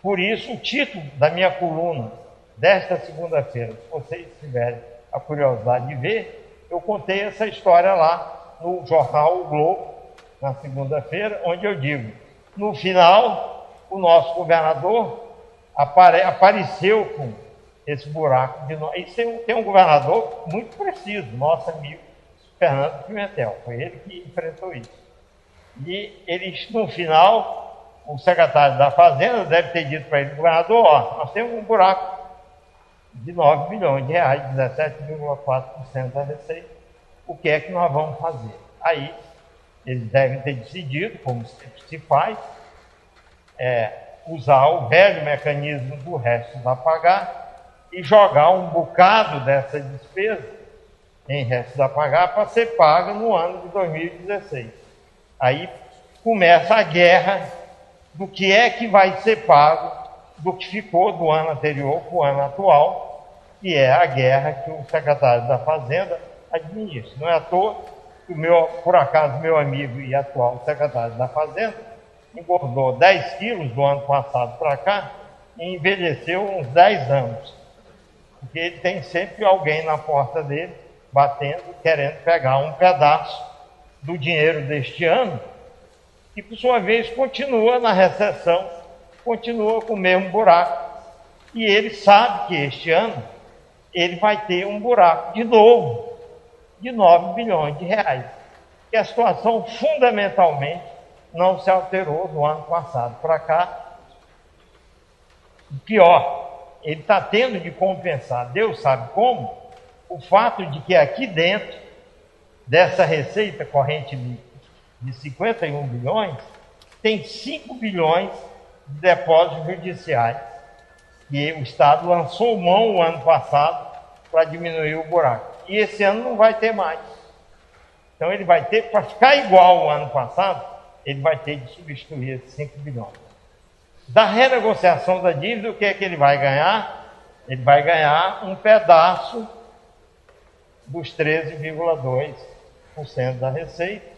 Por isso, o título da minha coluna desta segunda-feira, se vocês tiverem a curiosidade de ver, eu contei essa história lá no jornal O Globo, na segunda-feira, onde eu digo, no final, o nosso governador apareceu com esse buraco de nós. E tem um governador muito preciso, nosso amigo Fernando Pimentel, foi ele que enfrentou isso. E eles, no final, o secretário da Fazenda deve ter dito para ele, governador, ó, nós temos um buraco de 9 bilhões de reais, 17,4% da receita, o que é que nós vamos fazer? Aí, eles devem ter decidido, como sempre se faz, usar o velho mecanismo do resto da pagar e jogar um bocado dessa despesa em resto da pagar para ser paga no ano de 2016. Aí começa a guerra do que é que vai ser pago do que ficou do ano anterior para o ano atual, que é a guerra que o secretário da Fazenda administra. Não é à toa que por acaso, meu amigo e atual secretário da Fazenda engordou 10 quilos do ano passado para cá e envelheceu uns 10 anos. Porque ele tem sempre alguém na porta dele, batendo, querendo pegar um pedaço do dinheiro deste ano, que por sua vez continua na recessão, continua com o mesmo buraco. E ele sabe que este ano ele vai ter um buraco de novo, de 9 bilhões de reais. Que a situação fundamentalmente não se alterou do ano passado para cá. Pior, ele está tendo de compensar, Deus sabe como, o fato de que aqui dentro dessa receita corrente líquida de 51 bilhões, tem 5 bilhões de depósitos judiciais, que o Estado lançou mão o ano passado para diminuir o buraco. E esse ano não vai ter mais. Então ele vai ter, para ficar igual ao ano passado, ele vai ter de substituir esses 5 bilhões. Da renegociação da dívida, o que é que ele vai ganhar? Ele vai ganhar um pedaço dos 13,2% da receita,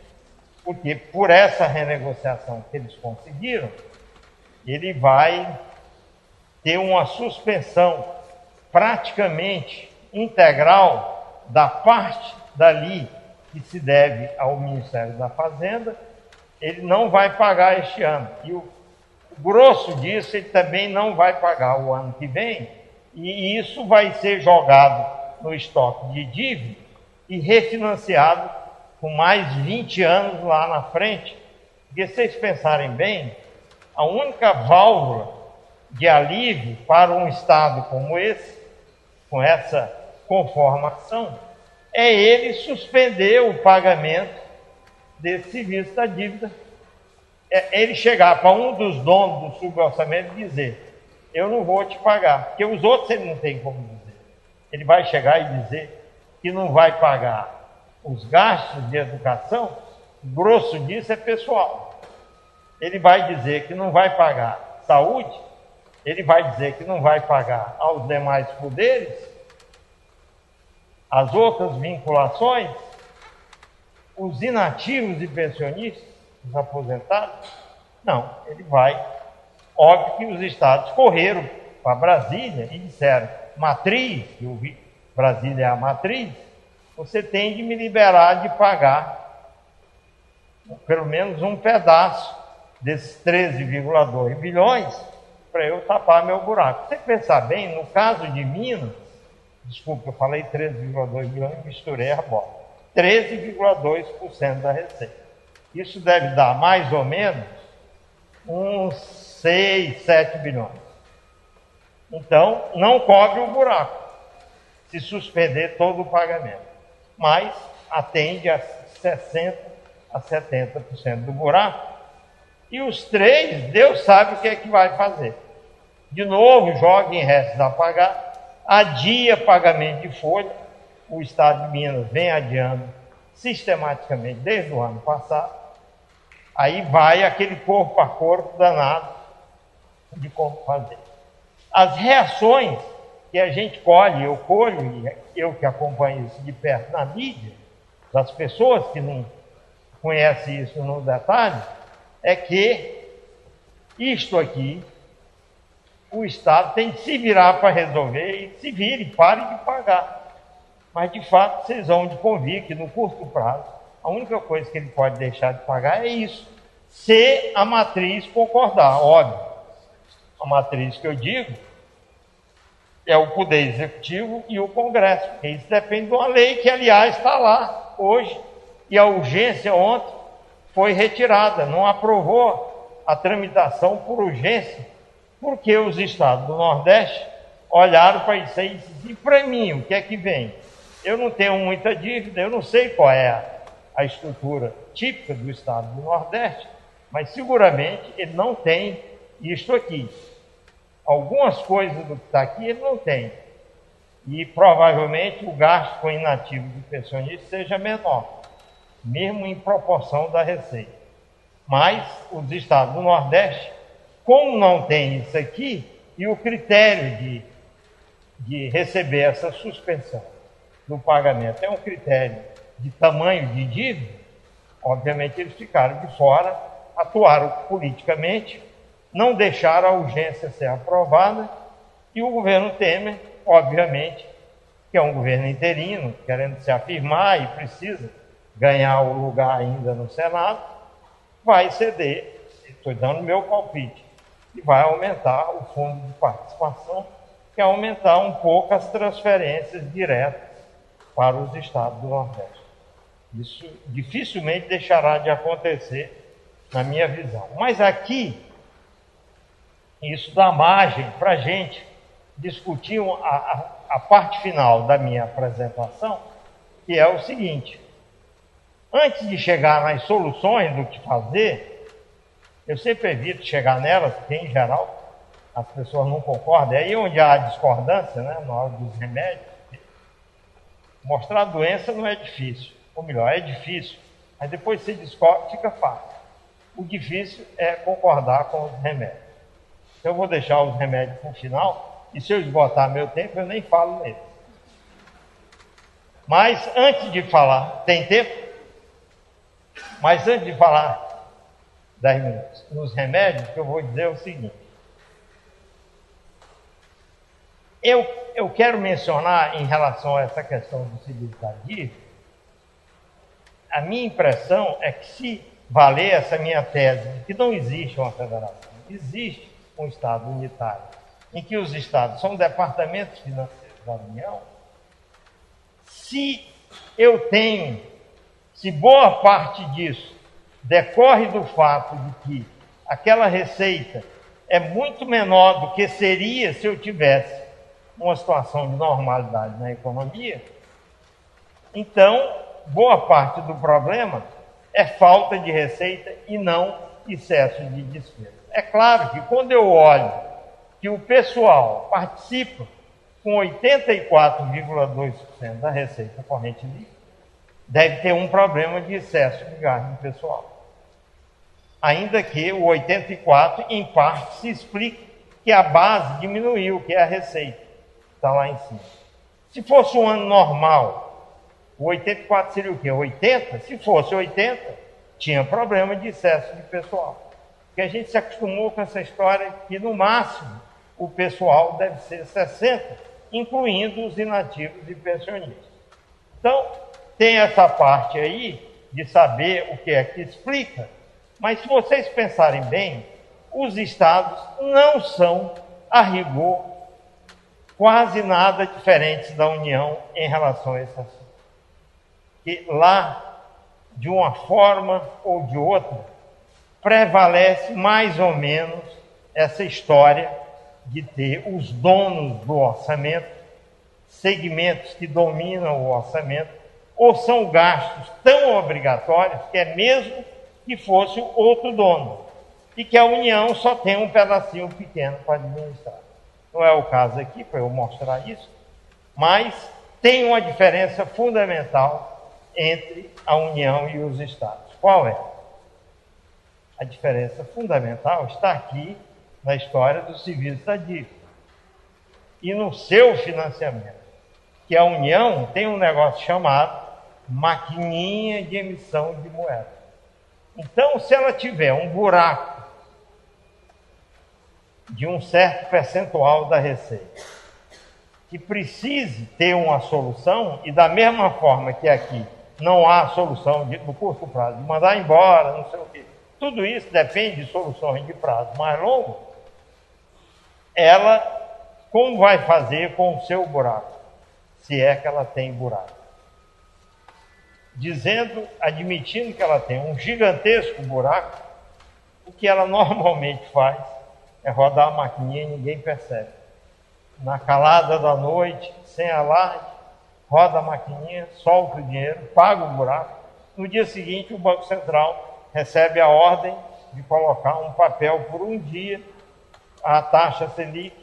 porque por essa renegociação que eles conseguiram, ele vai ter uma suspensão praticamente integral da parte dali que se deve ao Ministério da Fazenda. Ele não vai pagar este ano. E o grosso disso, ele também não vai pagar o ano que vem, e isso vai ser jogado no estoque de dívida e refinanciado com mais 20 anos lá na frente. Porque se vocês pensarem bem, a única válvula de alívio para um Estado como esse, com essa conformação, é ele suspender o pagamento desse serviço da dívida. É ele chegar para um dos donos do suborçamento e dizer, eu não vou te pagar, porque os outros ele não tem como dizer. Ele vai chegar e dizer que não vai pagar os gastos de educação, o grosso disso é pessoal. Ele vai dizer que não vai pagar saúde, ele vai dizer que não vai pagar aos demais poderes, as outras vinculações, os inativos e pensionistas, os aposentados. Não, ele vai. Óbvio que os estados correram para Brasília e disseram, matriz, que eu vi, Brasília é a matriz, você tem de me liberar de pagar pelo menos um pedaço desses 13,2 bilhões para eu tapar meu buraco. Se você pensar bem, no caso de Minas, desculpa, eu falei 13,2 bilhões, misturei a bola, 13,2% da receita. Isso deve dar mais ou menos uns 6, 7 bilhões. Então, não cobre o buraco se suspender todo o pagamento, mas atende a 60% a 70% do buraco. E os 3, Deus sabe o que é que vai fazer. De novo, joga em restos a pagar, adia pagamento de folha. O Estado de Minas vem adiando sistematicamente desde o ano passado. Aí vai aquele corpo a corpo danado de como fazer. As reações que a gente colhe, eu colho, e eu que acompanho isso de perto na mídia, das pessoas que não conhecem isso no detalhe, é que isto aqui, o Estado tem que se virar para resolver e se vire, pare de pagar. Mas, de fato, vocês vão de convir que, no curto prazo, a única coisa que ele pode deixar de pagar é isso, se a matriz concordar, óbvio. A matriz que eu digo é o Poder Executivo e o Congresso, porque isso depende de uma lei que, aliás, está lá hoje, e a urgência ontem foi retirada, não aprovou a tramitação por urgência, porque os estados do Nordeste olharam para isso aí e disseram, e para mim, o que é que vem? Eu não tenho muita dívida, eu não sei qual é a estrutura típica do estado do Nordeste, mas seguramente ele não tem isto aqui. Algumas coisas do que está aqui ele não tem. E provavelmente o gasto com inativo do pensionista seja menor, mesmo em proporção da receita. Mas os estados do Nordeste, como não tem isso aqui, e o critério de receber essa suspensão do pagamento é um critério de tamanho de dívida, obviamente eles ficaram de fora, atuaram politicamente, não deixaram a urgência ser aprovada, e o governo Temer, obviamente, que é um governo interino, querendo se afirmar e precisa ganhar o lugar ainda no Senado, vai ceder, estou dando meu palpite, e vai aumentar o fundo de participação, que é aumentar um pouco as transferências diretas para os estados do Nordeste. Isso dificilmente deixará de acontecer, na minha visão. Mas aqui, isso dá margem para a gente discutir a parte final da minha apresentação, que é o seguinte: antes de chegar nas soluções do que fazer, eu sempre evito chegar nelas, porque em geral as pessoas não concordam. É aí onde há discordância, né, na hora dos remédios. Mostrar a doença não é difícil, ou melhor, é difícil, mas depois você descobre, fica fácil. O difícil é concordar com os remédios. Eu vou deixar os remédios para o final, e se eu esgotar meu tempo, eu nem falo neles. Mas antes de falar, tem tempo? Mas antes de falar 10 minutos nos remédios, eu vou dizer o seguinte. Eu quero mencionar, em relação a essa questão do seguro tardio, a minha impressão é que, se valer essa minha tese de que não existe uma federação, existe um Estado unitário, em que os Estados são departamentos financeiros da União, se boa parte disso decorre do fato de que aquela receita é muito menor do que seria se eu tivesse uma situação de normalidade na economia, então, boa parte do problema é falta de receita e não excesso de despesa. É claro que quando eu olho que o pessoal participa com 84,2% da receita corrente líquida, deve ter um problema de excesso de gasto de pessoal. Ainda que o 84%, em parte, se explique que a base diminuiu, que é a receita. Está lá em cima. Se fosse um ano normal, o 84 seria o quê? 80? Se fosse 80, tinha problema de excesso de pessoal. Porque a gente se acostumou com essa história que, no máximo, o pessoal deve ser 60, incluindo os inativos e pensionistas. Então, tem essa parte aí de saber o que é que explica, mas se vocês pensarem bem, os estados não são, a rigor, quase nada diferentes da União em relação a esse assunto. Que lá, de uma forma ou de outra, prevalece mais ou menos essa história de ter os donos do orçamento, segmentos que dominam o orçamento, ou são gastos tão obrigatórios que é mesmo que fosse outro dono, e que a União só tem um pedacinho pequeno para administrar. Não é o caso aqui para eu mostrar isso, mas tem uma diferença fundamental entre a União e os Estados. Qual é? A diferença fundamental está aqui na história do serviço da dívida e no seu financiamento, que a União tem um negócio chamado maquininha de emissão de moeda. Então, se ela tiver um buraco de um certo percentual da receita que precise ter uma solução, e da mesma forma que aqui não há solução no curto prazo, de mandar embora, não sei o quê, tudo isso depende de soluções de prazo mais longo, ela, como vai fazer com o seu buraco? Se é que ela tem buraco. Admitindo que ela tem um gigantesco buraco, o que ela normalmente faz é rodar a maquininha e ninguém percebe. Na calada da noite, sem alarde, roda a maquininha, solta o dinheiro, paga o buraco. No dia seguinte, o Banco Central recebe a ordem de colocar um papel por um dia, a taxa Selic,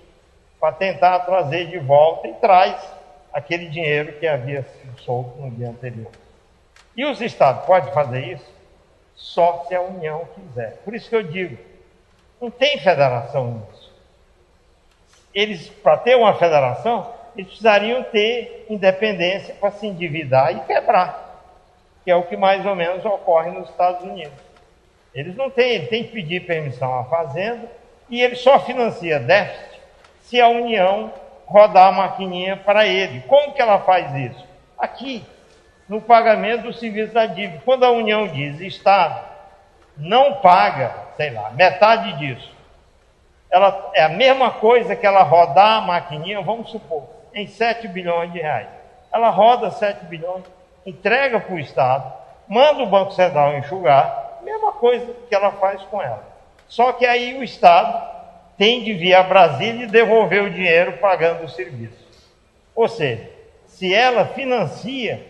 para tentar trazer de volta, e traz aquele dinheiro que havia sido solto no dia anterior. E os Estados podem fazer isso só se a União quiser. Por isso que eu digo, não tem federação nisso. Eles, para ter uma federação, eles precisariam ter independência para se endividar e quebrar, que é o que mais ou menos ocorre nos Estados Unidos. Eles não têm, ele tem que pedir permissão à Fazenda, e ele só financia déficit se a União rodar a maquininha para ele. Como que ela faz isso? Aqui, no pagamento do serviço da dívida. Quando a União diz, Estado, não paga, sei lá, metade disso, ela, é a mesma coisa que ela rodar a maquininha, vamos supor, em 7 bilhões de reais. Ela roda 7 bilhões, entrega para o Estado, manda o Banco Central enxugar, mesma coisa que ela faz com ela. Só que aí o Estado tem de vir a Brasília e devolver o dinheiro pagando o serviço. Ou seja, se ela financia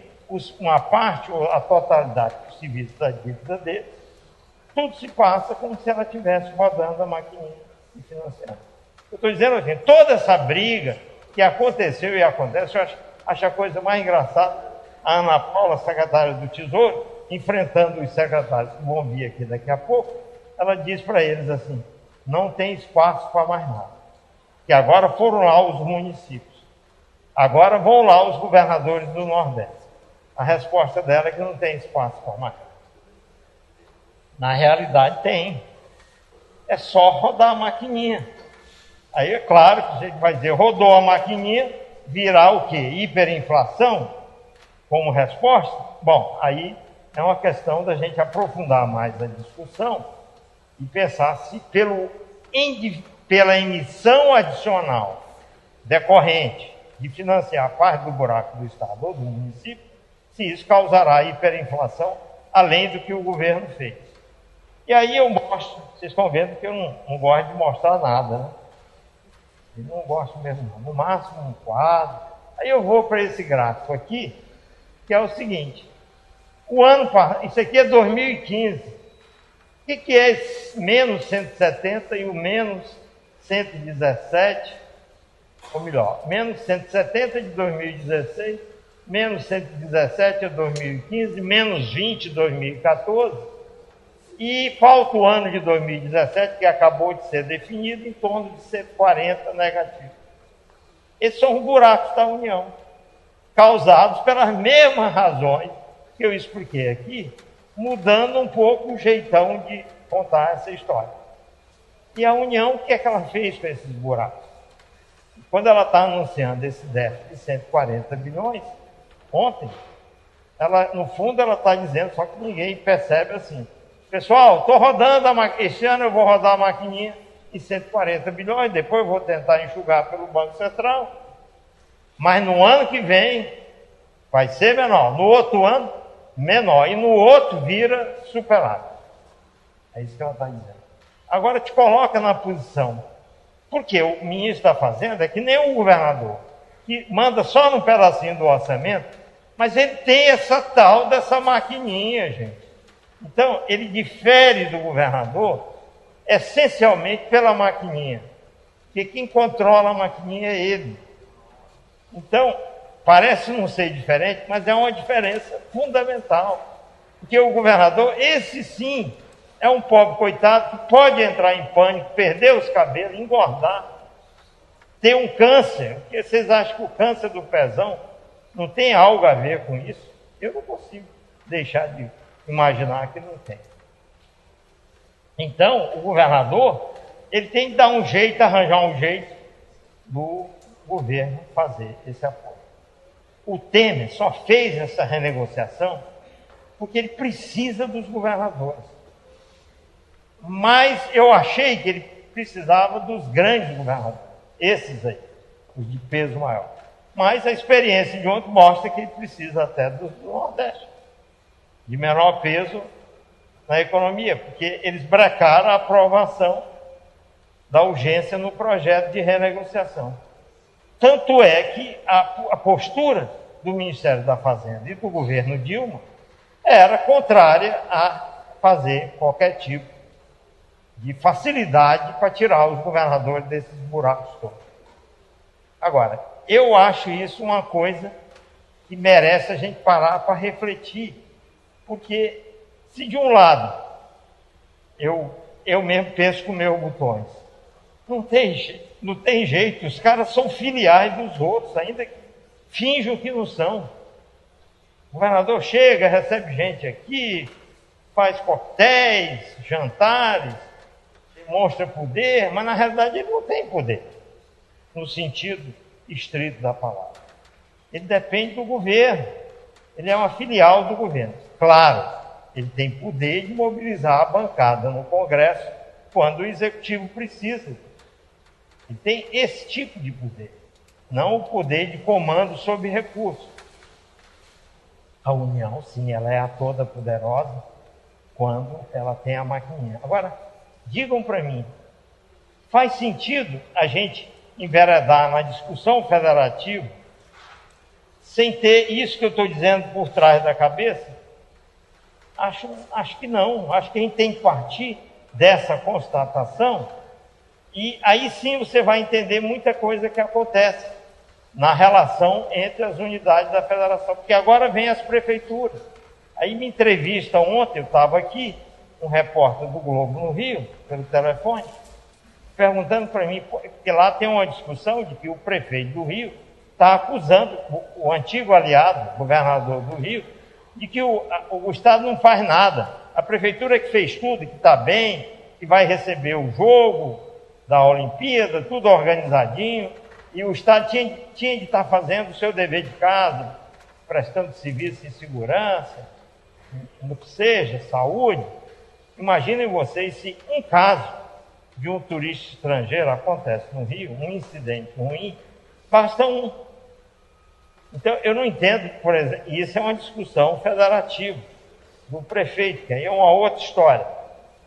uma parte ou a totalidade do serviço da dívida dele, tudo se passa como se ela estivesse rodando a maquininha e financiando. Eu estou dizendo assim, toda essa briga que aconteceu e acontece, eu acho a coisa mais engraçada, a Ana Paula, secretária do Tesouro, enfrentando os secretários que vão vir aqui daqui a pouco, ela diz para eles assim, não tem espaço para mais nada. Que agora foram lá os municípios. Agora vão lá os governadores do Nordeste. A resposta dela é que não tem espaço para mais. Na realidade tem. É só rodar a maquininha. Aí é claro que a gente vai dizer, rodou a maquininha, virá o quê? Hiperinflação como resposta? Bom, aí é uma questão da gente aprofundar mais a discussão e pensar se pela emissão adicional decorrente de financiar parte do buraco do Estado ou do município, se isso causará hiperinflação, além do que o governo fez. E aí eu mostro, vocês estão vendo que eu não gosto de mostrar nada, né? Eu não gosto mesmo não, no máximo um quadro. Aí eu vou para esse gráfico aqui, que é o seguinte, isso aqui é 2015, o que é esse menos 170 e o menos 117, ou melhor, menos 170 de 2016, menos 117 de 2015, menos 20 de 2014, e falta o ano de 2017, que acabou de ser definido, em torno de 140 negativo. Esses são os buracos da União, causados pelas mesmas razões que eu expliquei aqui, mudando um pouco o jeitão de contar essa história. E a União, o que é que ela fez com esses buracos? Quando ela está anunciando esse déficit de 140 bilhões, ontem, no fundo ela está dizendo, só que ninguém percebe assim, pessoal, estou rodando, esse ano eu vou rodar a maquininha de 140 bilhões, depois eu vou tentar enxugar pelo Banco Central, mas no ano que vem vai ser menor, no outro ano, menor, e no outro vira superávit. É isso que ela está dizendo. Agora te coloca na posição Porque o ministro da Fazenda é que nem o governador, que manda só num pedacinho do orçamento, mas ele tem essa tal dessa maquininha, gente. Então, ele difere do governador essencialmente pela maquininha, porque quem controla a maquininha é ele. Então, parece não ser diferente, mas é uma diferença fundamental. Porque o governador, esse sim, é um pobre coitado que pode entrar em pânico, perder os cabelos, engordar, ter um câncer. Porque vocês acham que o câncer do pezão não tem algo a ver com isso? Eu não consigo deixar de imaginar que não tem. Então, o governador, ele tem que dar um jeito, arranjar um jeito do governo fazer esse apoio. O Temer só fez essa renegociação porque ele precisa dos governadores. Mas eu achei que ele precisava dos grandes governadores, esses aí, os de peso maior. Mas a experiência de ontem mostra que ele precisa até do Nordeste, de menor peso na economia, porque eles brecaram a aprovação da urgência no projeto de renegociação. Tanto é que a postura do Ministério da Fazenda e do governo Dilma era contrária a fazer qualquer tipo de facilidade para tirar os governadores desses buracos todos. Agora, eu acho isso uma coisa que merece a gente parar para refletir, porque se de um lado eu mesmo penso com meus botões, não tem jeito, os caras são filiais dos outros, ainda que finjam que não são. O governador chega, recebe gente aqui, faz coquetéis, jantares, demonstra poder, mas na realidade ele não tem poder, no sentido estrito da palavra. Ele depende do governo, ele é uma filial do governo. Claro, ele tem poder de mobilizar a bancada no Congresso quando o Executivo precisa. Ele tem esse tipo de poder, não o poder de comando sobre recursos. A União, sim, ela é a toda poderosa quando ela tem a maquininha. Agora, digam para mim, faz sentido a gente enveredar na discussão federativa sem ter isso que eu estou dizendo por trás da cabeça? Acho que não. Acho que a gente tem que partir dessa constatação e aí sim você vai entender muita coisa que acontece na relação entre as unidades da federação, porque agora vem as prefeituras. Aí me entrevista ontem, eu estava aqui, um repórter do Globo no Rio, pelo telefone, perguntando para mim, porque lá tem uma discussão de que o prefeito do Rio está acusando o antigo aliado, governador do Rio, de que o Estado não faz nada. A prefeitura que fez tudo, que está bem, que vai receber o jogo da Olimpíada, tudo organizadinho, e o Estado tinha de estar fazendo o seu dever de casa, prestando serviço de segurança, no que seja, saúde. Imaginem vocês se um caso de um turista estrangeiro acontece no Rio, um incidente ruim, basta um. Então, eu não entendo, por exemplo, isso é uma discussão federativa do prefeito, que aí é uma outra história.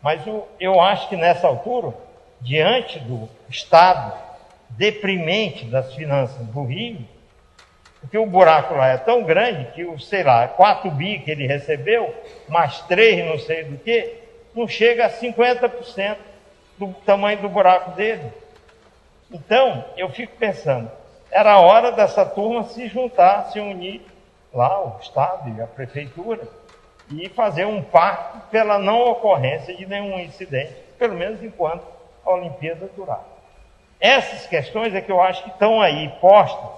Mas eu acho que nessa altura, diante do estado deprimente das finanças do Rio, porque o buraco lá é tão grande que, 4 bi que ele recebeu, mais 3 não sei do que, não chega a 50% do tamanho do buraco dele. Então, eu fico pensando, era a hora dessa turma se juntar, se unir lá, o Estado e a Prefeitura, e fazer um pacto pela não ocorrência de nenhum incidente, pelo menos enquanto a Olimpíada durar. Essas questões é que eu acho que estão aí postas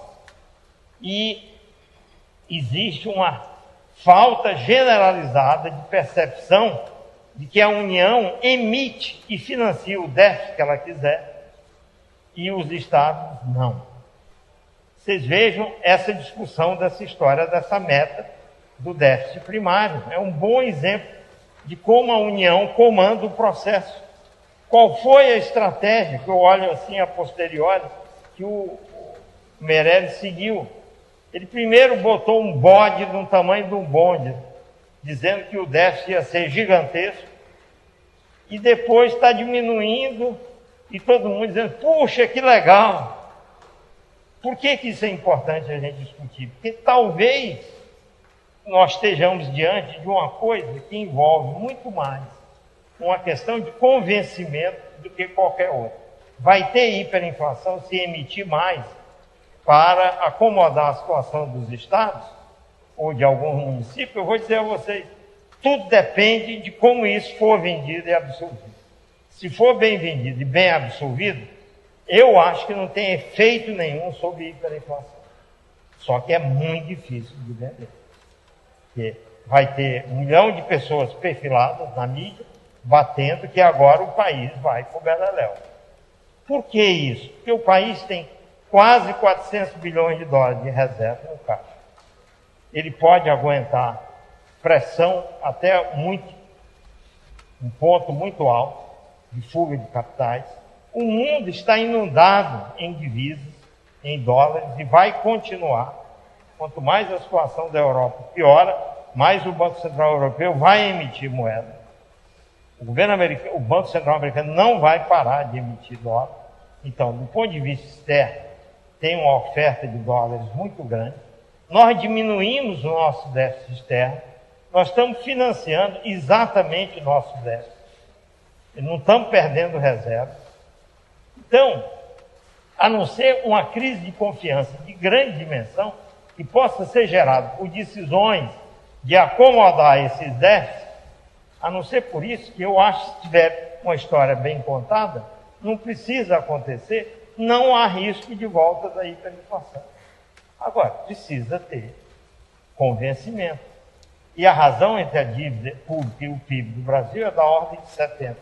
e existe uma falta generalizada de percepção de que a União emite e financia o déficit que ela quiser e os estados não. Vocês vejam essa discussão dessa história, dessa meta do déficit primário. É um bom exemplo de como a União comanda o processo. Qual foi a estratégia, que eu olho assim a posteriori, que o Meirelles seguiu? Ele primeiro botou um bode do tamanho de um bonde, dizendo que o déficit ia ser gigantesco, e depois está diminuindo E todo mundo dizendo, puxa, que legal. Por que isso é importante a gente discutir? Porque talvez nós estejamos diante de uma coisa que envolve muito mais uma questão de convencimento do que qualquer outra. Vai ter hiperinflação se emitir mais para acomodar a situação dos estados ou de alguns municípios. Eu vou dizer a vocês, tudo depende de como isso for vendido e absorvido. Se for bem vendido e bem absorvido, eu acho que não tem efeito nenhum sobre hiperinflação. Só que é muito difícil de vender. Porque vai ter 1 milhão de pessoas perfiladas na mídia, batendo que agora o país vai para o beleléu. Por que isso? Porque o país tem quase 400 bilhões de dólares de reserva no caixa. Ele pode aguentar pressão até um ponto muito alto de fuga de capitais. O mundo está inundado em divisas, em dólares, e vai continuar. Quanto mais a situação da Europa piora, mais o Banco Central Europeu vai emitir moeda. O Banco Central Americano não vai parar de emitir dólar. Então, do ponto de vista externo, tem uma oferta de dólares muito grande. Nós diminuímos o nosso déficit externo. Nós estamos financiando exatamente o nosso déficit. Não estamos perdendo reservas. Então, a não ser uma crise de confiança de grande dimensão, que possa ser gerada por decisões de acomodar esses déficits, a não ser por isso que eu acho que se tiver uma história bem contada, não precisa acontecer, não há risco de volta da hiperinflação. Agora, precisa ter convencimento. E a razão entre a dívida pública e o PIB do Brasil é da ordem de 70%.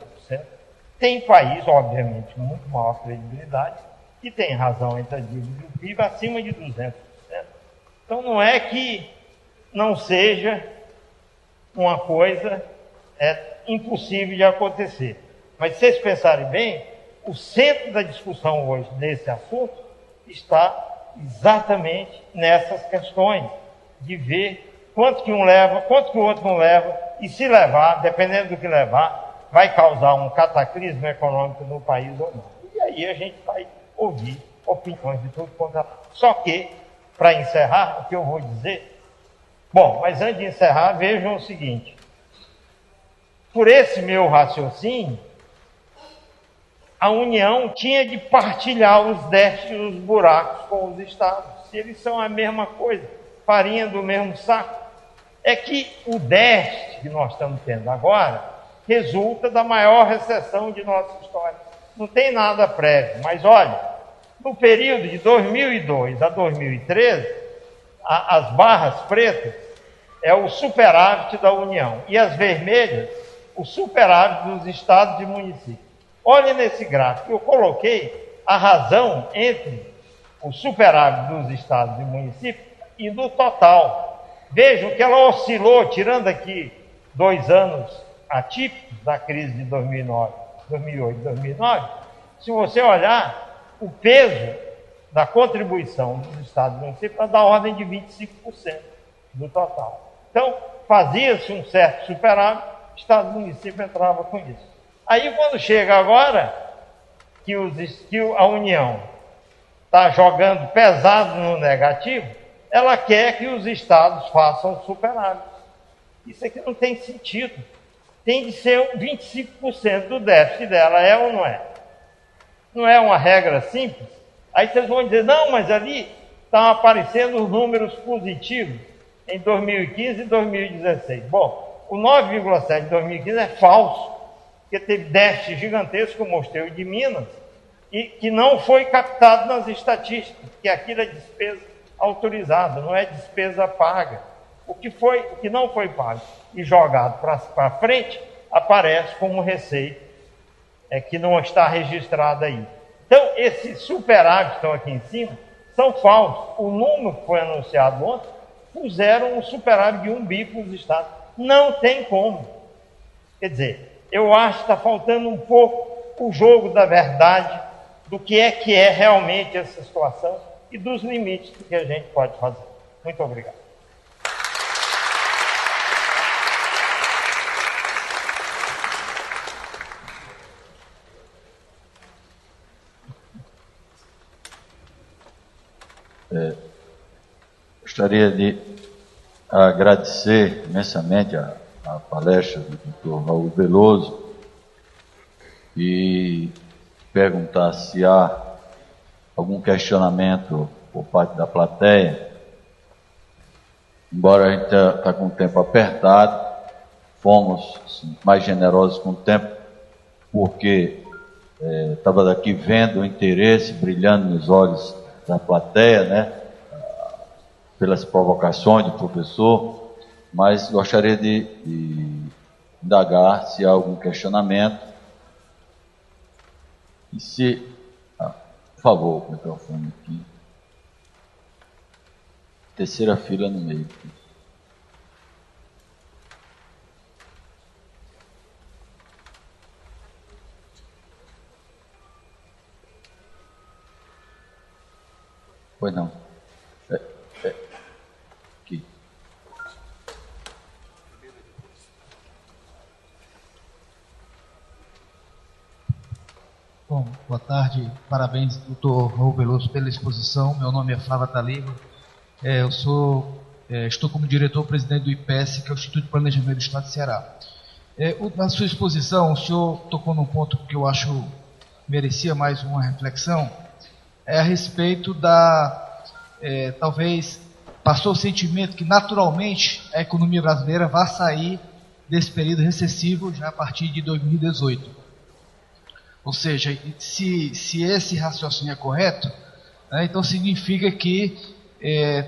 Tem país, obviamente, com muito maior credibilidade, que tem razão entre a dívida e o PIB acima de 200%. Então, não é que não seja uma coisa impossível de acontecer. Mas, se vocês pensarem bem, o centro da discussão hoje nesse assunto está exatamente nessas questões de ver quanto que um leva, quanto que o outro não leva, e se levar, dependendo do que levar, vai causar um cataclismo econômico no país ou não. E aí a gente vai ouvir opiniões de tudo quanto é. Só que, para encerrar, o que eu vou dizer... Bom, mas antes de encerrar, vejam o seguinte. Por esse meu raciocínio, a União tinha de partilhar os déficits e os buracos com os estados. Se eles são a mesma coisa, farinha do mesmo saco. É que o déficit que nós estamos tendo agora resulta da maior recessão de nossa história. Não tem nada prévio, mas olha, no período de 2002 a 2013, as barras pretas é o superávit da União e as vermelhas, o superávit dos estados e municípios. Olhem nesse gráfico, eu coloquei a razão entre o superávit dos estados e municípios e do total. Vejam que ela oscilou, tirando aqui 2 anos atípicos da crise de 2008 e 2009, se você olhar, o peso da contribuição dos estados e municípios é da ordem de 25% do total. Então, fazia-se um certo superávit, o estado e município entrava com isso. Aí, quando chega agora, que a União está jogando pesado no negativo, ela quer que os estados façam superávit. Isso aqui não tem sentido. Tem de ser 25% do déficit dela, é ou não é? Não é uma regra simples? Aí vocês vão dizer, não, mas ali estão aparecendo os números positivos em 2015 e 2016. Bom, o 9,7 de 2015 é falso, porque teve déficit gigantesco, como eu mostrei, de Minas, e que não foi captado nas estatísticas, que aquilo é despesa autorizada, não é despesa paga. O que não foi pago e jogado para frente, aparece como receita, que não está registrada aí. Então, esses superávites que estão aqui em cima são falsos. O número que foi anunciado ontem, puseram um superávit de 1 bi para os estados. Não tem como. Quer dizer, eu acho que está faltando um pouco o jogo da verdade, do que é realmente essa situação e dos limites do que a gente pode fazer. Muito obrigado.
Gostaria de agradecer imensamente a palestra do Dr. Raul Veloso e perguntar se há algum questionamento por parte da plateia. Embora a gente está com o tempo apertado, fomos assim, mais generosos com o tempo, porque estava daqui vendo o interesse brilhando nos olhos da plateia, né, pelas provocações do professor, mas gostaria de indagar se há algum questionamento. E se... por favor, o microfone aqui. Terceira fila no meio. Pois não. Aqui.
Bom, boa tarde. Parabéns, doutor Raul Veloso, pela exposição. Meu nome é Flávia Taliba. Estou como diretor-presidente do IPES, que é o Instituto de Planejamento do Estado de Ceará. Na sua exposição, o senhor tocou num ponto que eu acho merecia mais uma reflexão, a respeito talvez, passou o sentimento que naturalmente a economia brasileira vai sair desse período recessivo já a partir de 2018. Ou seja, se esse raciocínio é correto, né, então significa que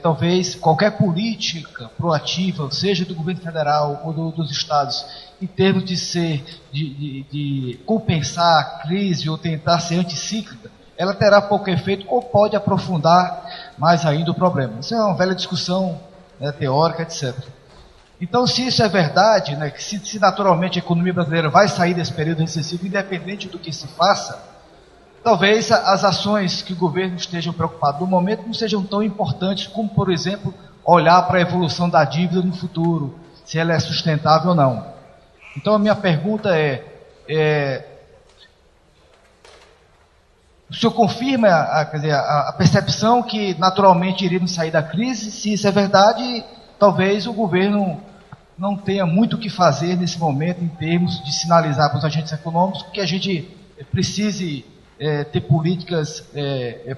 talvez qualquer política proativa, seja do governo federal ou dos estados, em termos de compensar a crise ou tentar ser anticíclica, ela terá pouco efeito ou pode aprofundar mais ainda o problema. Isso é uma velha discussão, né, teórica, etc. Então, se isso é verdade, né, que se naturalmente a economia brasileira vai sair desse período recessivo, independente do que se faça, talvez as ações que o governo esteja preocupado no momento não sejam tão importantes como, por exemplo, olhar para a evolução da dívida no futuro, se ela é sustentável ou não. Então, a minha pergunta o senhor confirma a percepção que naturalmente iríamos sair da crise? Se isso é verdade, talvez o governo não tenha muito o que fazer nesse momento em termos de sinalizar para os agentes econômicos que a gente precise ter políticas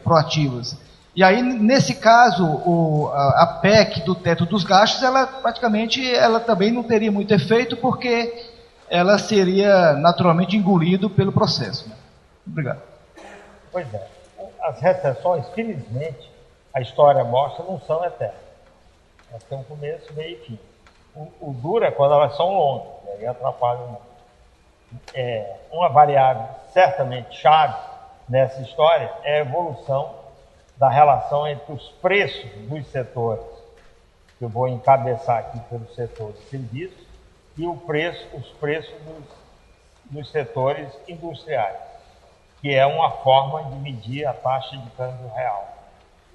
proativas. E aí, nesse caso, a PEC do teto dos gastos, ela também não teria muito efeito, porque ela seria naturalmente engolida pelo processo. Né? Obrigado.
Pois é. As recessões, felizmente, a história mostra, não são eternas. Elas têm um começo, meio e fim. O duro é quando elas são longas, e aí atrapalham muito. Uma variável certamente chave nessa história é a evolução da relação entre os preços dos setores, que eu vou encabeçar aqui pelo setor de serviços, e os preços dos setores industriais, que é uma forma de medir a taxa de câmbio real.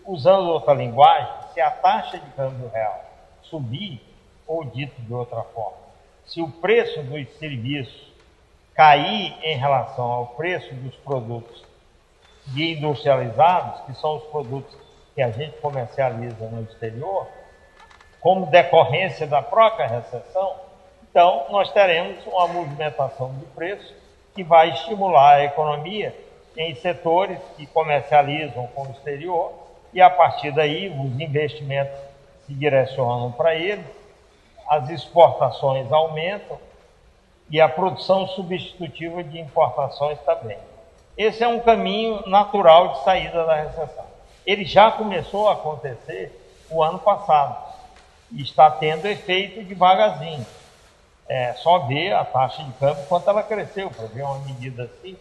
Usando outra linguagem, se a taxa de câmbio real subir, ou dito de outra forma, se o preço dos serviços cair em relação ao preço dos produtos industrializados, que são os produtos que a gente comercializa no exterior, como decorrência da própria recessão, então nós teremos uma movimentação de preço que vai estimular a economia em setores que comercializam com o exterior, e a partir daí os investimentos se direcionam para eles, as exportações aumentam e a produção substitutiva de importações também. Esse é um caminho natural de saída da recessão. Ele já começou a acontecer o ano passado e está tendo efeito devagarzinho. Só ver a taxa de câmbio, quanto ela cresceu, para ver uma medida assim,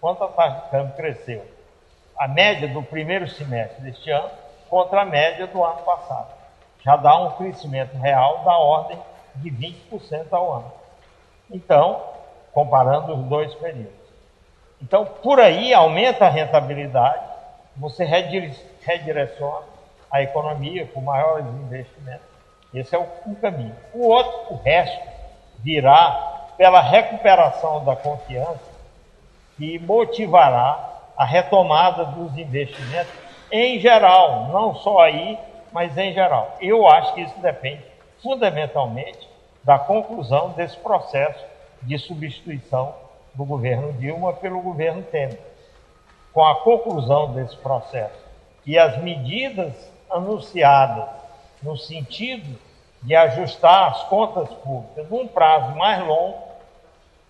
quanto a taxa de câmbio cresceu. A média do primeiro semestre deste ano contra a média do ano passado. Já dá um crescimento real da ordem de 20% ao ano. Então, comparando os dois períodos. Então, por aí aumenta a rentabilidade, você redireciona a economia com maiores investimentos. Esse é um caminho. O resto, virá pela recuperação da confiança que motivará a retomada dos investimentos em geral, não só aí, mas em geral. Eu acho que isso depende fundamentalmente da conclusão desse processo de substituição do governo Dilma pelo governo Temer. Com a conclusão desse processo e as medidas anunciadas no sentido de ajustar as contas públicas num prazo mais longo,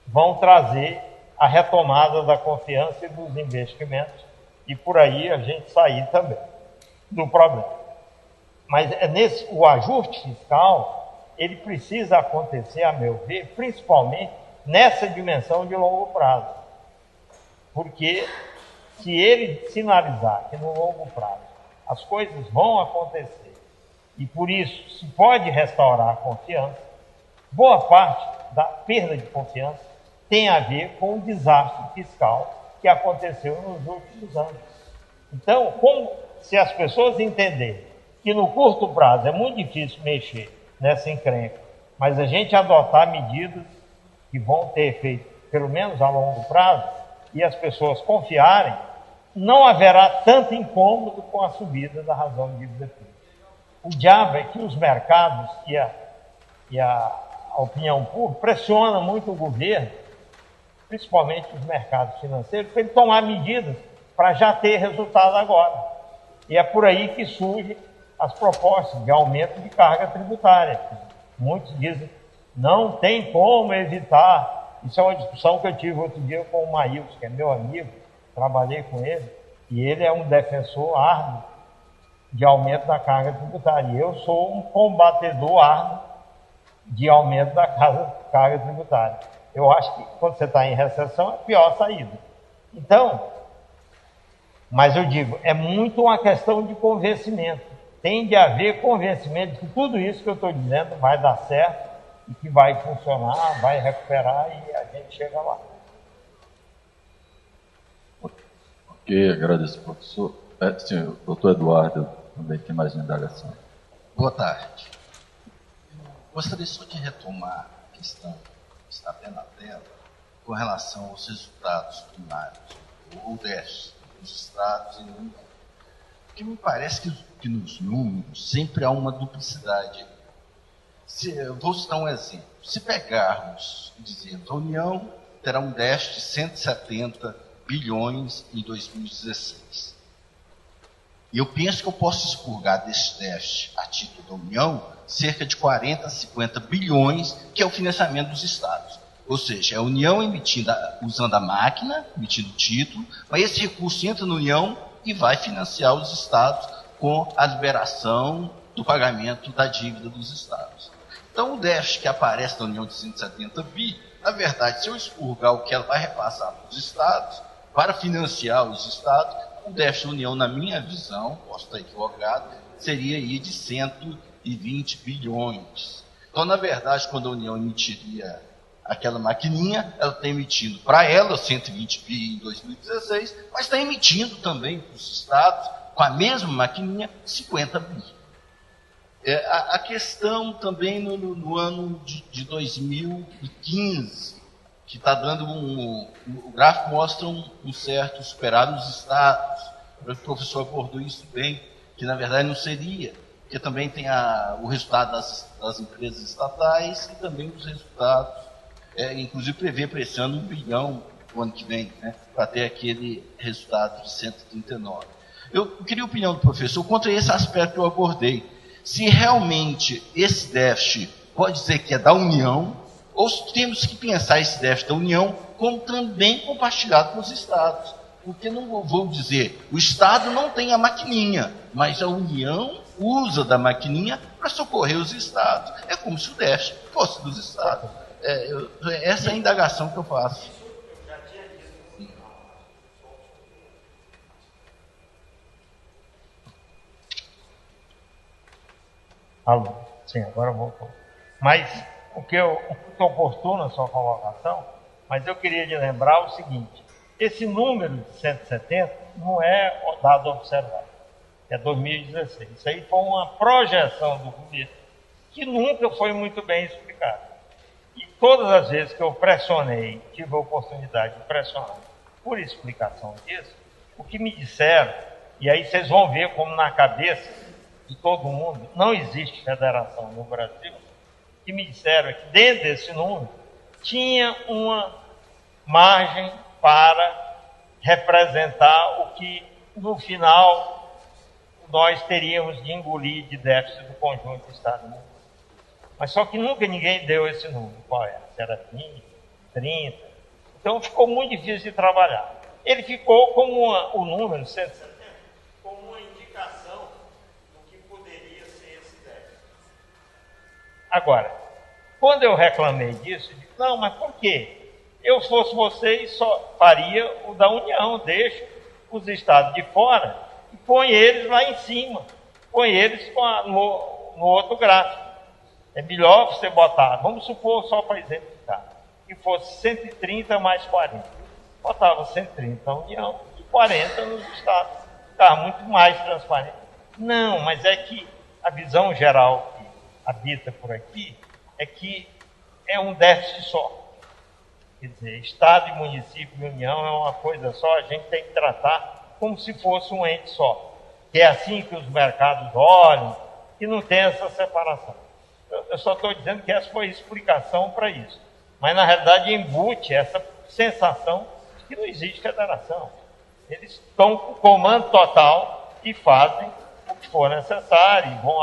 vão trazer a retomada da confiança e dos investimentos, e por aí a gente sair também do problema. Mas o ajuste fiscal, ele precisa acontecer, a meu ver, principalmente nessa dimensão de longo prazo. Porque se ele sinalizar que no longo prazo as coisas vão acontecer e por isso se pode restaurar a confiança, boa parte da perda de confiança tem a ver com o desastre fiscal que aconteceu nos últimos anos. Então, se as pessoas entenderem que no curto prazo é muito difícil mexer nessa encrenca, mas a gente adotar medidas que vão ter efeito, pelo menos a longo prazo, e as pessoas confiarem, não haverá tanto incômodo com a subida da razão de dívida pública. O diabo é que os mercados e a opinião pública pressionam muito o governo, principalmente os mercados financeiros, para ele tomar medidas para já ter resultado agora. E é por aí que surgem as propostas de aumento de carga tributária. Muitos dizem, não tem como evitar. Isso é uma discussão que eu tive outro dia com o Maílson, que é meu amigo, trabalhei com ele, e ele é um defensor árduo de aumento da carga tributária. E eu sou um combatedor árduo de aumento da carga tributária. Eu acho que quando você está em recessão é a pior saída. Então, mas eu digo, é muito uma questão de convencimento. Tem de haver convencimento de que tudo isso que eu estou dizendo vai dar certo e que vai funcionar, vai recuperar e a gente chega lá.
Ok, agradeço, professor. Senhor, doutor Eduardo, também tem mais uma indagação.
Boa tarde. Gostaria só de retomar a questão que está até na tela com relação aos resultados primários, ou déficit dos estados e da União. Porque me parece que nos números sempre há uma duplicidade. Vou citar um exemplo. Se pegarmos e dizermos a União terá um déficit de 170 bilhões em 2016. E eu penso que eu posso expurgar desse déficit a título da União cerca de 40 a 50 bilhões, que é o financiamento dos estados. Ou seja, é a União emitindo, usando a máquina, emitindo título, mas esse recurso entra na União e vai financiar os estados com a liberação do pagamento da dívida dos estados. Então, o déficit que aparece na União de 170 bi, na verdade, se eu expurgar o que ela vai repassar para os estados, para financiar os estados, o déficit da União, na minha visão, posso estar equivocado, seria aí de 120 bilhões. Então, na verdade, quando a União emitiria aquela maquininha, ela está emitindo para ela 120 bi em 2016, mas está emitindo também para os estados, com a mesma maquininha, 50 bi. A questão também no ano de 2015, que está dando o gráfico mostra um certo superávit nos estados. O professor abordou isso bem, que na verdade não seria, porque também tem o resultado das empresas estatais e também os resultados, inclusive prevê para esse ano 1 bilhão no ano que vem, né, para ter aquele resultado de 139. Eu queria a opinião do professor contra esse aspecto que eu abordei. Se realmente esse déficit pode dizer que é da União, ou se temos que pensar esse déficit da União como também compartilhado com os estados. Porque não vou dizer, o Estado não tem a maquininha, mas a União usa da maquininha para socorrer os estados. É como se o déficit fosse dos estados. Essa é a indagação que eu faço.
Alô, sim, agora voltou. Mas o que é oportuno a sua colocação, mas eu queria lhe lembrar o seguinte: esse número de 170 não é o dado observado, é 2016. Isso aí foi uma projeção do governo que nunca foi muito bem explicada. E todas as vezes que eu pressionei, tive a oportunidade de pressionar por explicação disso, o que me disseram, E aí vocês vão ver como na cabeça de todo mundo não existe federação no Brasil. O que me disseram é que dentro desse número tinha uma margem para representar o que no final nós teríamos de engolir de déficit do conjunto do Estado. Mas só que nunca ninguém deu esse número. Qual era? Era 20, 30. Então ficou muito difícil de trabalhar. Ele ficou como o número 170, como uma indicação do que poderia ser esse déficit. Agora, quando eu reclamei disso, eu disse, não, mas por quê? Eu, se fosse vocês, só faria o da União, deixo os estados de fora e põe eles lá em cima, põe eles no outro gráfico. É melhor você botar, vamos supor, só para exemplificar, que fosse 130 mais 40. Botava 130 na União e 40 nos estados. Ficava muito mais transparente. Não, mas é que a visão geral que habita por aqui é que é um déficit só. Quer dizer, Estado e município e União é uma coisa só, a gente tem que tratar como se fosse um ente só. Que é assim que os mercados olham, que não tem essa separação. Eu só estou dizendo que essa foi a explicação para isso. Mas, na realidade, embute essa sensação de que não existe federação. Eles estão com comando total e fazem o que for necessário e vão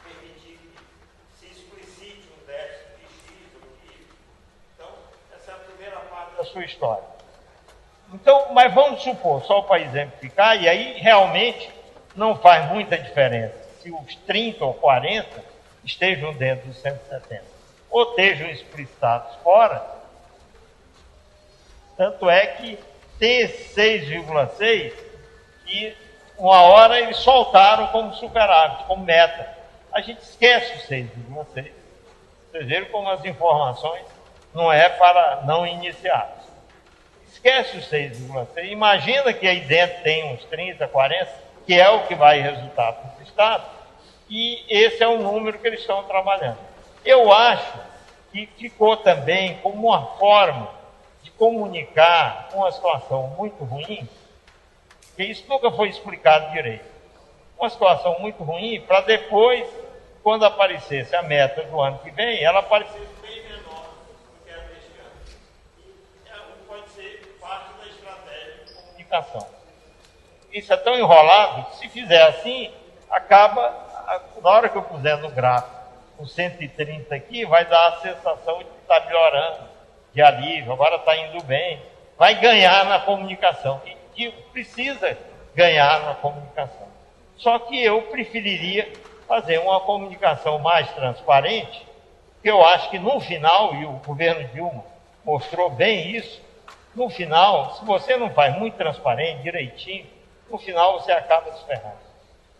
permitir que se explicite um déficit de X ou Y. Então, essa é a primeira parte da sua história. Então, mas vamos supor, só para exemplificar, e aí realmente não faz muita diferença se os 30 ou 40 estejam dentro dos 170, ou estejam explicitados fora. Tanto é que tem esse 6,6 e uma hora eles soltaram como superávit, como meta. A gente esquece o 6,6. Vocês viram como as informações não é para não iniciados. Esquece o 6,6. Imagina que aí dentro tem uns 30, 40, que é o que vai resultar para os estados, e esse é o número que eles estão trabalhando. Eu acho que ficou também como uma forma de comunicar uma situação muito ruim, que isso nunca foi explicado direito. Uma situação muito ruim para depois, quando aparecesse a meta do ano que vem, ela aparecesse bem menor do que a deste ano. E pode ser parte da estratégia de comunicação. Isso é tão enrolado que, se fizer assim, acaba, na hora que eu puser no gráfico o 130 aqui, vai dar a sensação de que está melhorando, de alívio, agora está indo bem. Vai ganhar na comunicação, e que precisa ganhar na comunicação. Só que eu preferiria fazer uma comunicação mais transparente, que eu acho que no final, e o governo Dilma mostrou bem isso, no final, se você não faz muito transparente, direitinho, no final você acaba se ferrando.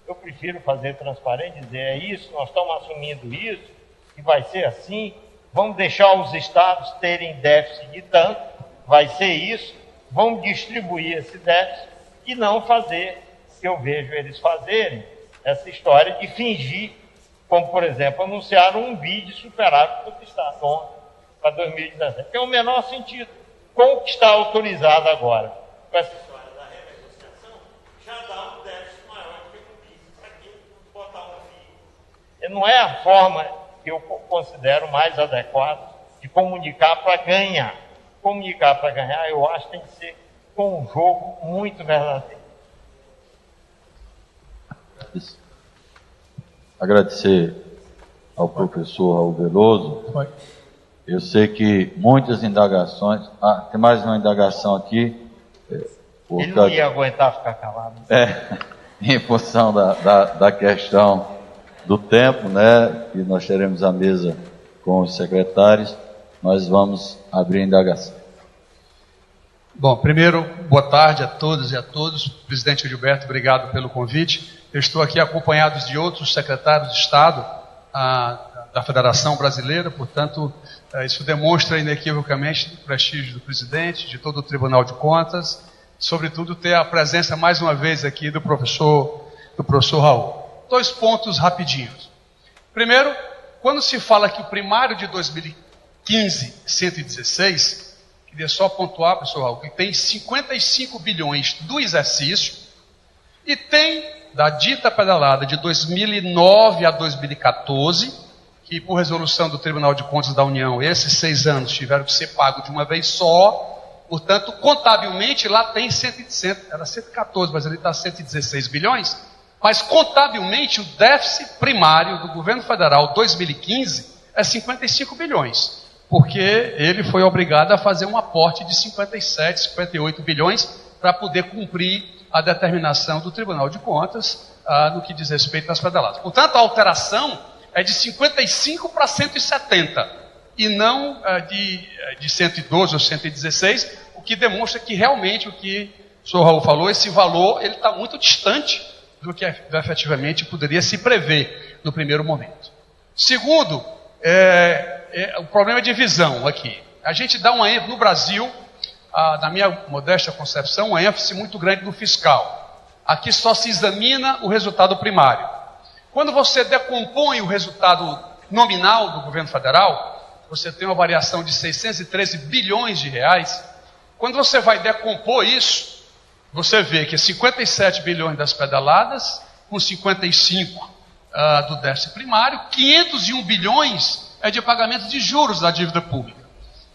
Eu prefiro fazer transparente, dizer, é isso, nós estamos assumindo isso, que vai ser assim, vamos deixar os estados terem déficit de tanto, vai ser isso, vamos distribuir esse déficit e não fazer o que eu vejo eles fazerem, essa história de fingir, como, por exemplo, anunciaram um bi de superávit para o estado ontem, para 2017, que é o menor sentido. Com o que está autorizado agora, com essa história da renegociação, já dá um déficit maior do que o bi. Para que botar um bi? Não é a forma que eu considero mais adequada de comunicar para ganhar. Comunicar para ganhar, eu acho que tem que ser com um jogo muito verdadeiro.
Agradecer ao professor Raul Veloso. Eu sei que muitas indagações... tem mais uma indagação aqui.
Ele não ia aguentar ficar calado.
Em função da questão do tempo, né? E nós teremos a mesa com os secretários. Nós vamos abrir a indagação.
Bom, primeiro, boa tarde a todas e a todos. Presidente Gilberto, obrigado pelo convite. Eu estou aqui acompanhado de outros secretários de Estado da Federação Brasileira, portanto, isso demonstra inequivocamente o prestígio do presidente, de todo o Tribunal de Contas, sobretudo ter a presença mais uma vez aqui do professor Raul. 2 pontos rapidinhos. Primeiro, quando se fala que o primário de 2015, 116, queria só pontuar, professor Raul, que tem 55 bilhões do exercício E tem da dita pedalada de 2009 a 2014, que por resolução do Tribunal de Contas da União, esses 6 anos tiveram que ser pagos de uma vez só. Portanto, contabilmente, lá tem era 114, mas ali está 116 bilhões. Mas contabilmente, o déficit primário do governo federal 2015 é 55 bilhões. Porque ele foi obrigado a fazer um aporte de 57, 58 bilhões para poder cumprir a determinação do Tribunal de Contas no que diz respeito às pedaladas. Portanto, a alteração é de 55 para 170 e não de 112 ou 116, o que demonstra que realmente o que o senhor Raul falou, esse valor ele está muito distante do que efetivamente poderia se prever no primeiro momento. Segundo, o problema de visão aqui. A gente dá uma ênfase no Brasil, na minha modesta concepção, uma ênfase muito grande no fiscal. Aqui só se examina o resultado primário. Quando você decompõe o resultado nominal do governo federal, você tem uma variação de 613 bilhões de reais. Quando você vai decompor isso, você vê que 57 bilhões das pedaladas, com 55 do déficit primário, 501 bilhões é de pagamento de juros da dívida pública.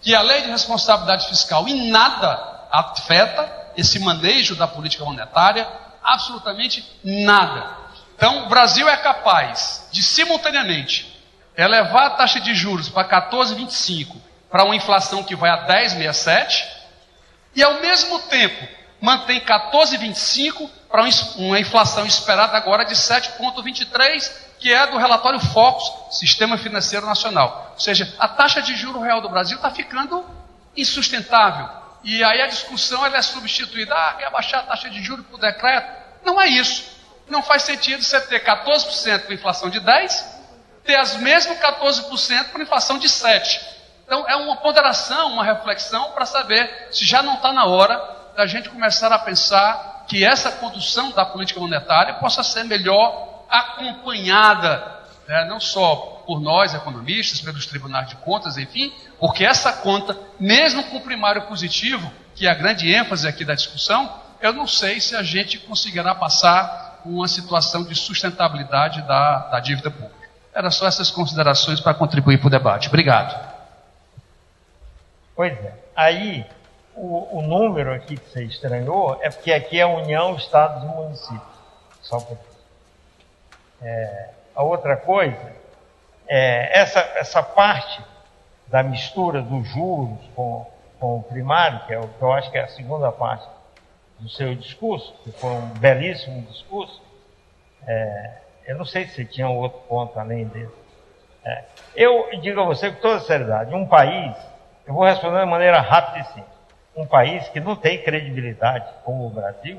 Que a lei de responsabilidade fiscal em nada afeta esse manejo da política monetária, absolutamente nada. Então, o Brasil é capaz de, simultaneamente, elevar a taxa de juros para 14,25, para uma inflação que vai a 10,67, e, ao mesmo tempo, mantém 14,25 para uma inflação esperada agora de 7,23, que é do relatório Focus, Sistema Financeiro Nacional. Ou seja, a taxa de juro real do Brasil está ficando insustentável. E aí a discussão ela é substituída. Quer baixar a taxa de juros por decreto? Não é isso. Não faz sentido você ter 14% para inflação de 10%, ter as mesmas 14% para inflação de 7%. Então é uma ponderação, uma reflexão para saber se já não está na hora da gente começar a pensar que essa condução da política monetária possa ser melhor acompanhada, não só por nós, economistas, pelos tribunais de contas, enfim, porque essa conta, mesmo com o primário positivo, que é a grande ênfase aqui da discussão, eu não sei se a gente conseguirá passar uma situação de sustentabilidade da dívida pública. Eram só essas considerações para contribuir para o debate. Obrigado.
Pois é. Aí, o número aqui que você estranhou é porque aqui é União, Estados e Municípios. Só por isso. A outra coisa, essa parte da mistura dos juros com o primário, que é o que eu acho que é a segunda parte do seu discurso, que foi um belíssimo discurso, eu não sei se tinha outro ponto além desse. Eu digo a você com toda seriedade, um país, eu vou responder de maneira rápida e simples, um país que não tem credibilidade como o Brasil,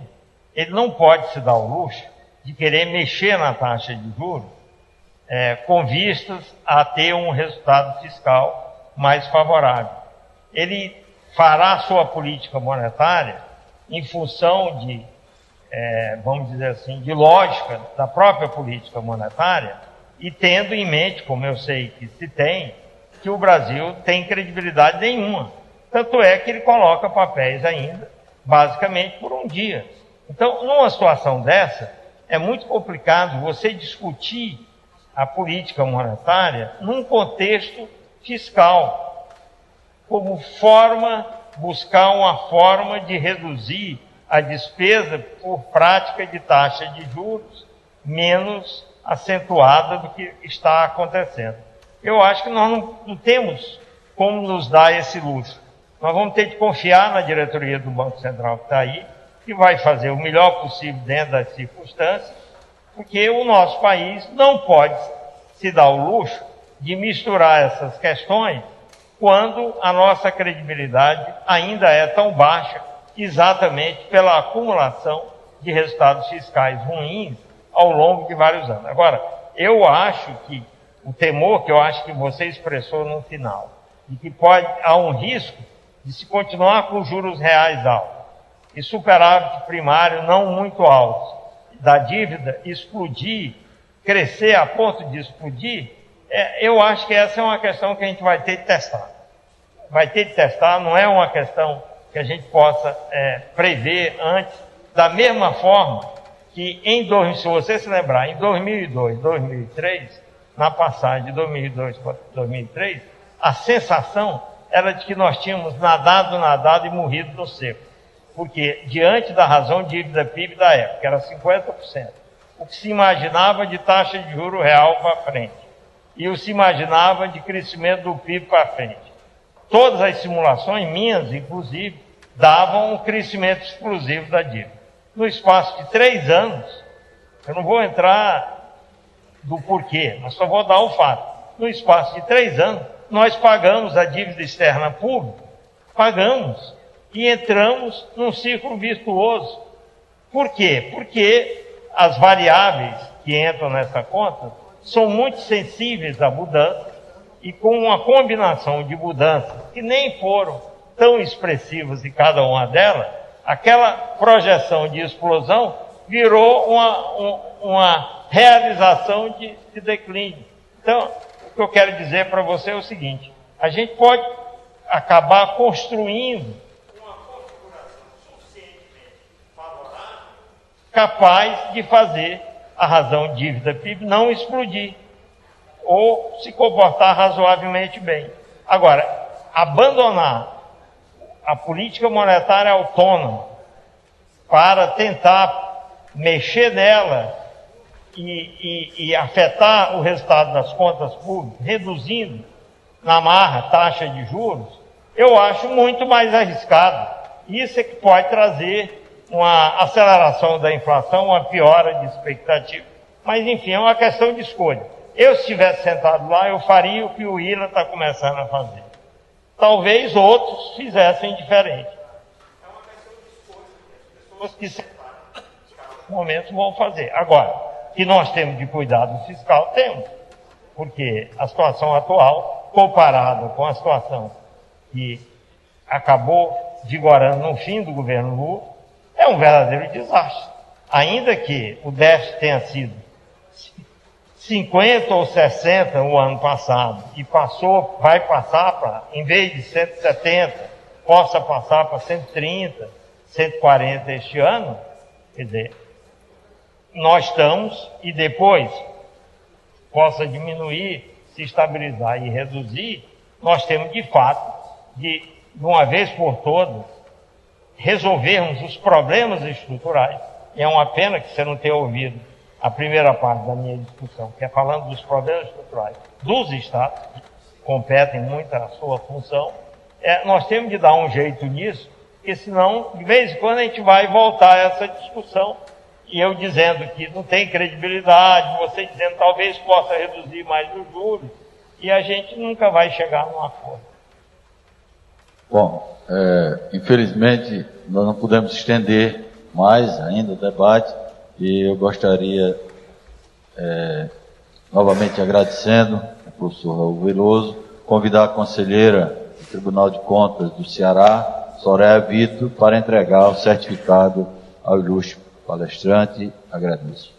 ele não pode se dar o luxo de querer mexer na taxa de juros com vistas a ter um resultado fiscal mais favorável. Ele fará sua política monetária em função de, vamos dizer assim, de lógica da própria política monetária e tendo em mente, como eu sei que se tem, que o Brasil tem credibilidade nenhuma. Tanto é que ele coloca papéis ainda, basicamente por um dia. Então, numa situação dessa, é muito complicado você discutir a política monetária num contexto fiscal, como buscar uma forma de reduzir a despesa por prática de taxa de juros menos acentuada do que está acontecendo. Eu acho que nós não temos como nos dar esse luxo. Nós vamos ter que confiar na diretoria do Banco Central que está aí, que vai fazer o melhor possível dentro das circunstâncias, porque o nosso país não pode se dar o luxo de misturar essas questões quando a nossa credibilidade ainda é tão baixa, exatamente pela acumulação de resultados fiscais ruins ao longo de vários anos. Agora, eu acho que o temor que eu acho que você expressou no final, de que há um risco de se continuar com juros reais altos e superávit primário não muito altos, da dívida explodir, crescer a ponto de explodir, eu acho que essa é uma questão que a gente vai ter de testar. Vai ter de testar, não é uma questão que a gente possa prever antes, da mesma forma que, se você se lembrar, em 2002, 2003, na passagem de 2002 para 2003, a sensação era de que nós tínhamos nadado e morrido no seco. Porque, diante da razão dívida PIB da época, que era 50%, o que se imaginava de taxa de juro real para frente, e o que se imaginava de crescimento do PIB para frente. Todas as simulações, minhas inclusive, davam um crescimento explosivo da dívida. No espaço de 3 anos, eu não vou entrar do porquê, mas só vou dar o fato. No espaço de 3 anos, nós pagamos a dívida externa pública, pagamos, e entramos num ciclo virtuoso. Por quê? Porque as variáveis que entram nessa conta são muito sensíveis à mudança, e com uma combinação de mudanças que nem foram tão expressivas em cada uma delas, aquela projeção de explosão virou uma realização de declínio. Então, o que eu quero dizer para você é o seguinte: a gente pode acabar construindo uma configuração suficientemente favorável, capaz de fazer a razão dívida PIB não explodir, ou se comportar razoavelmente bem. Agora, abandonar a política monetária autônoma para tentar mexer nela e afetar o resultado das contas públicas, reduzindo na marra a taxa de juros, eu acho muito mais arriscado. Isso é que pode trazer uma aceleração da inflação, uma piora de expectativa. Mas, enfim, é uma questão de escolha. Eu, se estivesse sentado lá, eu faria o que o Ila está começando a fazer. Talvez outros fizessem diferente. É uma questão de escolha. As pessoas que sentaram nesse momento vão fazer. Agora, que nós temos de cuidado fiscal, temos. Porque a situação atual, comparada com a situação que acabou vigorando no fim do governo Lula, é um verdadeiro desastre. Ainda que o déficit tenha sido 50 ou 60 o ano passado e vai passar para, em vez de 170, possa passar para 130, 140 este ano, quer dizer, nós estamos, e depois possa diminuir, se estabilizar e reduzir, nós temos de fato de uma vez por todas, resolvermos os problemas estruturais. E é uma pena que você não tenha ouvido a primeira parte da minha discussão, que é falando dos problemas estruturais dos Estados, que competem muito à sua função. Nós temos de dar um jeito nisso, porque senão, de vez em quando, a gente vai voltar a essa discussão, e eu dizendo que não tem credibilidade, você dizendo talvez possa reduzir mais os juros, e a gente nunca vai chegar num acordo.
Bom, infelizmente, nós não podemos estender mais ainda o debate, e eu gostaria, novamente agradecendo ao professor Raul Veloso, convidar a conselheira do Tribunal de Contas do Ceará, Soraya Vito, para entregar o certificado ao ilustre palestrante. Agradeço.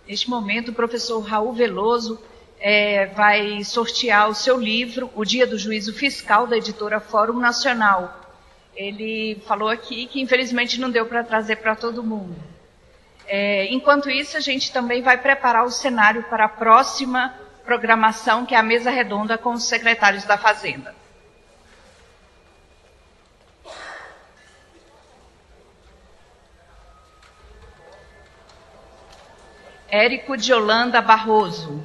Neste momento, o professor Raul Veloso vai sortear o seu livro, O Dia do Juízo Fiscal, da editora Fórum Nacional. Ele falou aqui que, infelizmente, não deu para trazer para todo mundo. Enquanto isso, a gente também vai preparar o cenário para a próxima programação, que é a mesa redonda com os secretários da Fazenda. Érico de Holanda Barroso.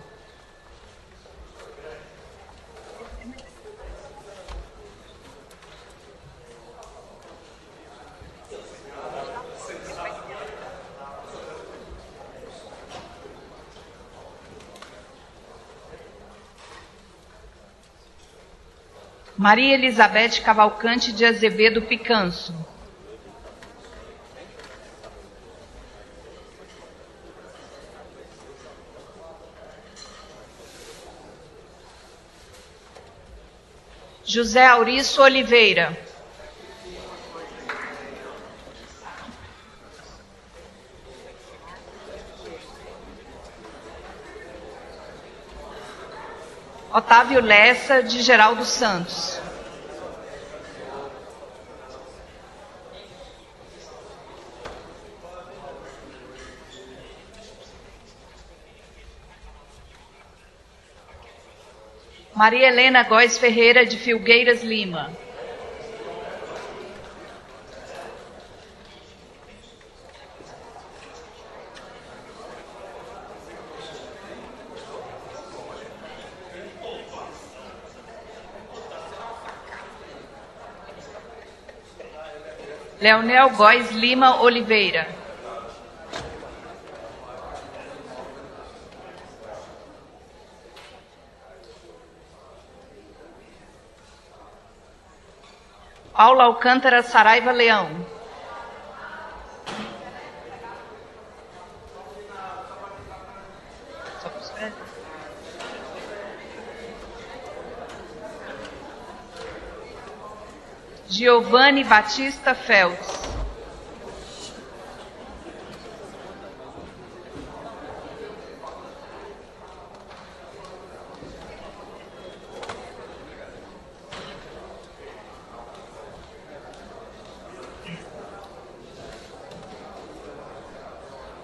Maria Elizabeth Cavalcante de Azevedo Picanço. José Auriço Oliveira. Otávio Lessa de Geraldo Santos. Maria Helena Góes Ferreira de Filgueiras Lima. Leonel Góes Lima Oliveira. Paula Alcântara Saraiva Leão. Giovanni Batista Feltz.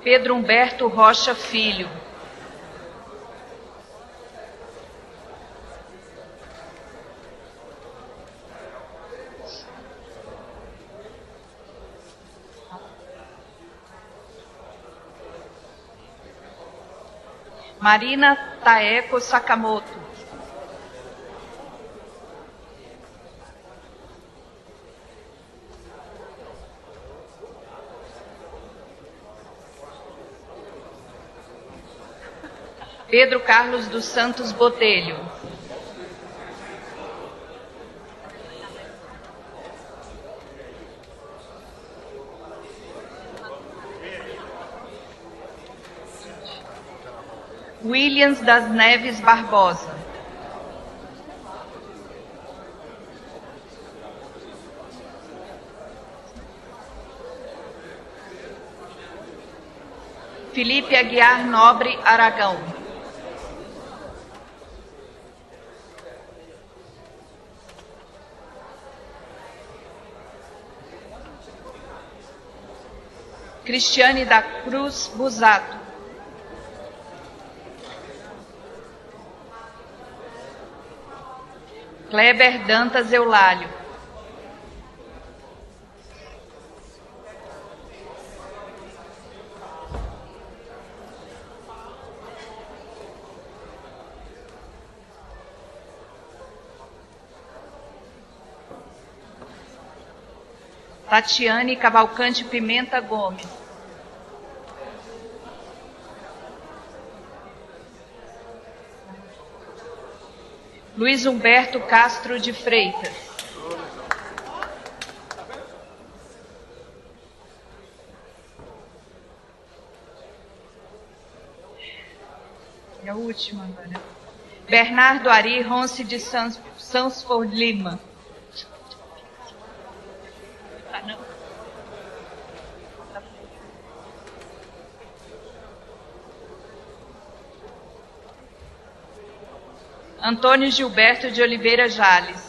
Pedro Humberto Rocha Filho. Marina Taeko Sakamoto. Pedro Carlos dos Santos Botelho. Williams das Neves Barbosa. Felipe Aguiar Nobre Aragão. Cristiane da Cruz Busato. Kleber Dantas Eulálio. Tatiane Cavalcante Pimenta Gomes. Luiz Humberto Castro de Freitas. E a última agora. Bernardo Ari Ronce de Sansford Lima. Ah, não. Antônio Gilberto de Oliveira Jales.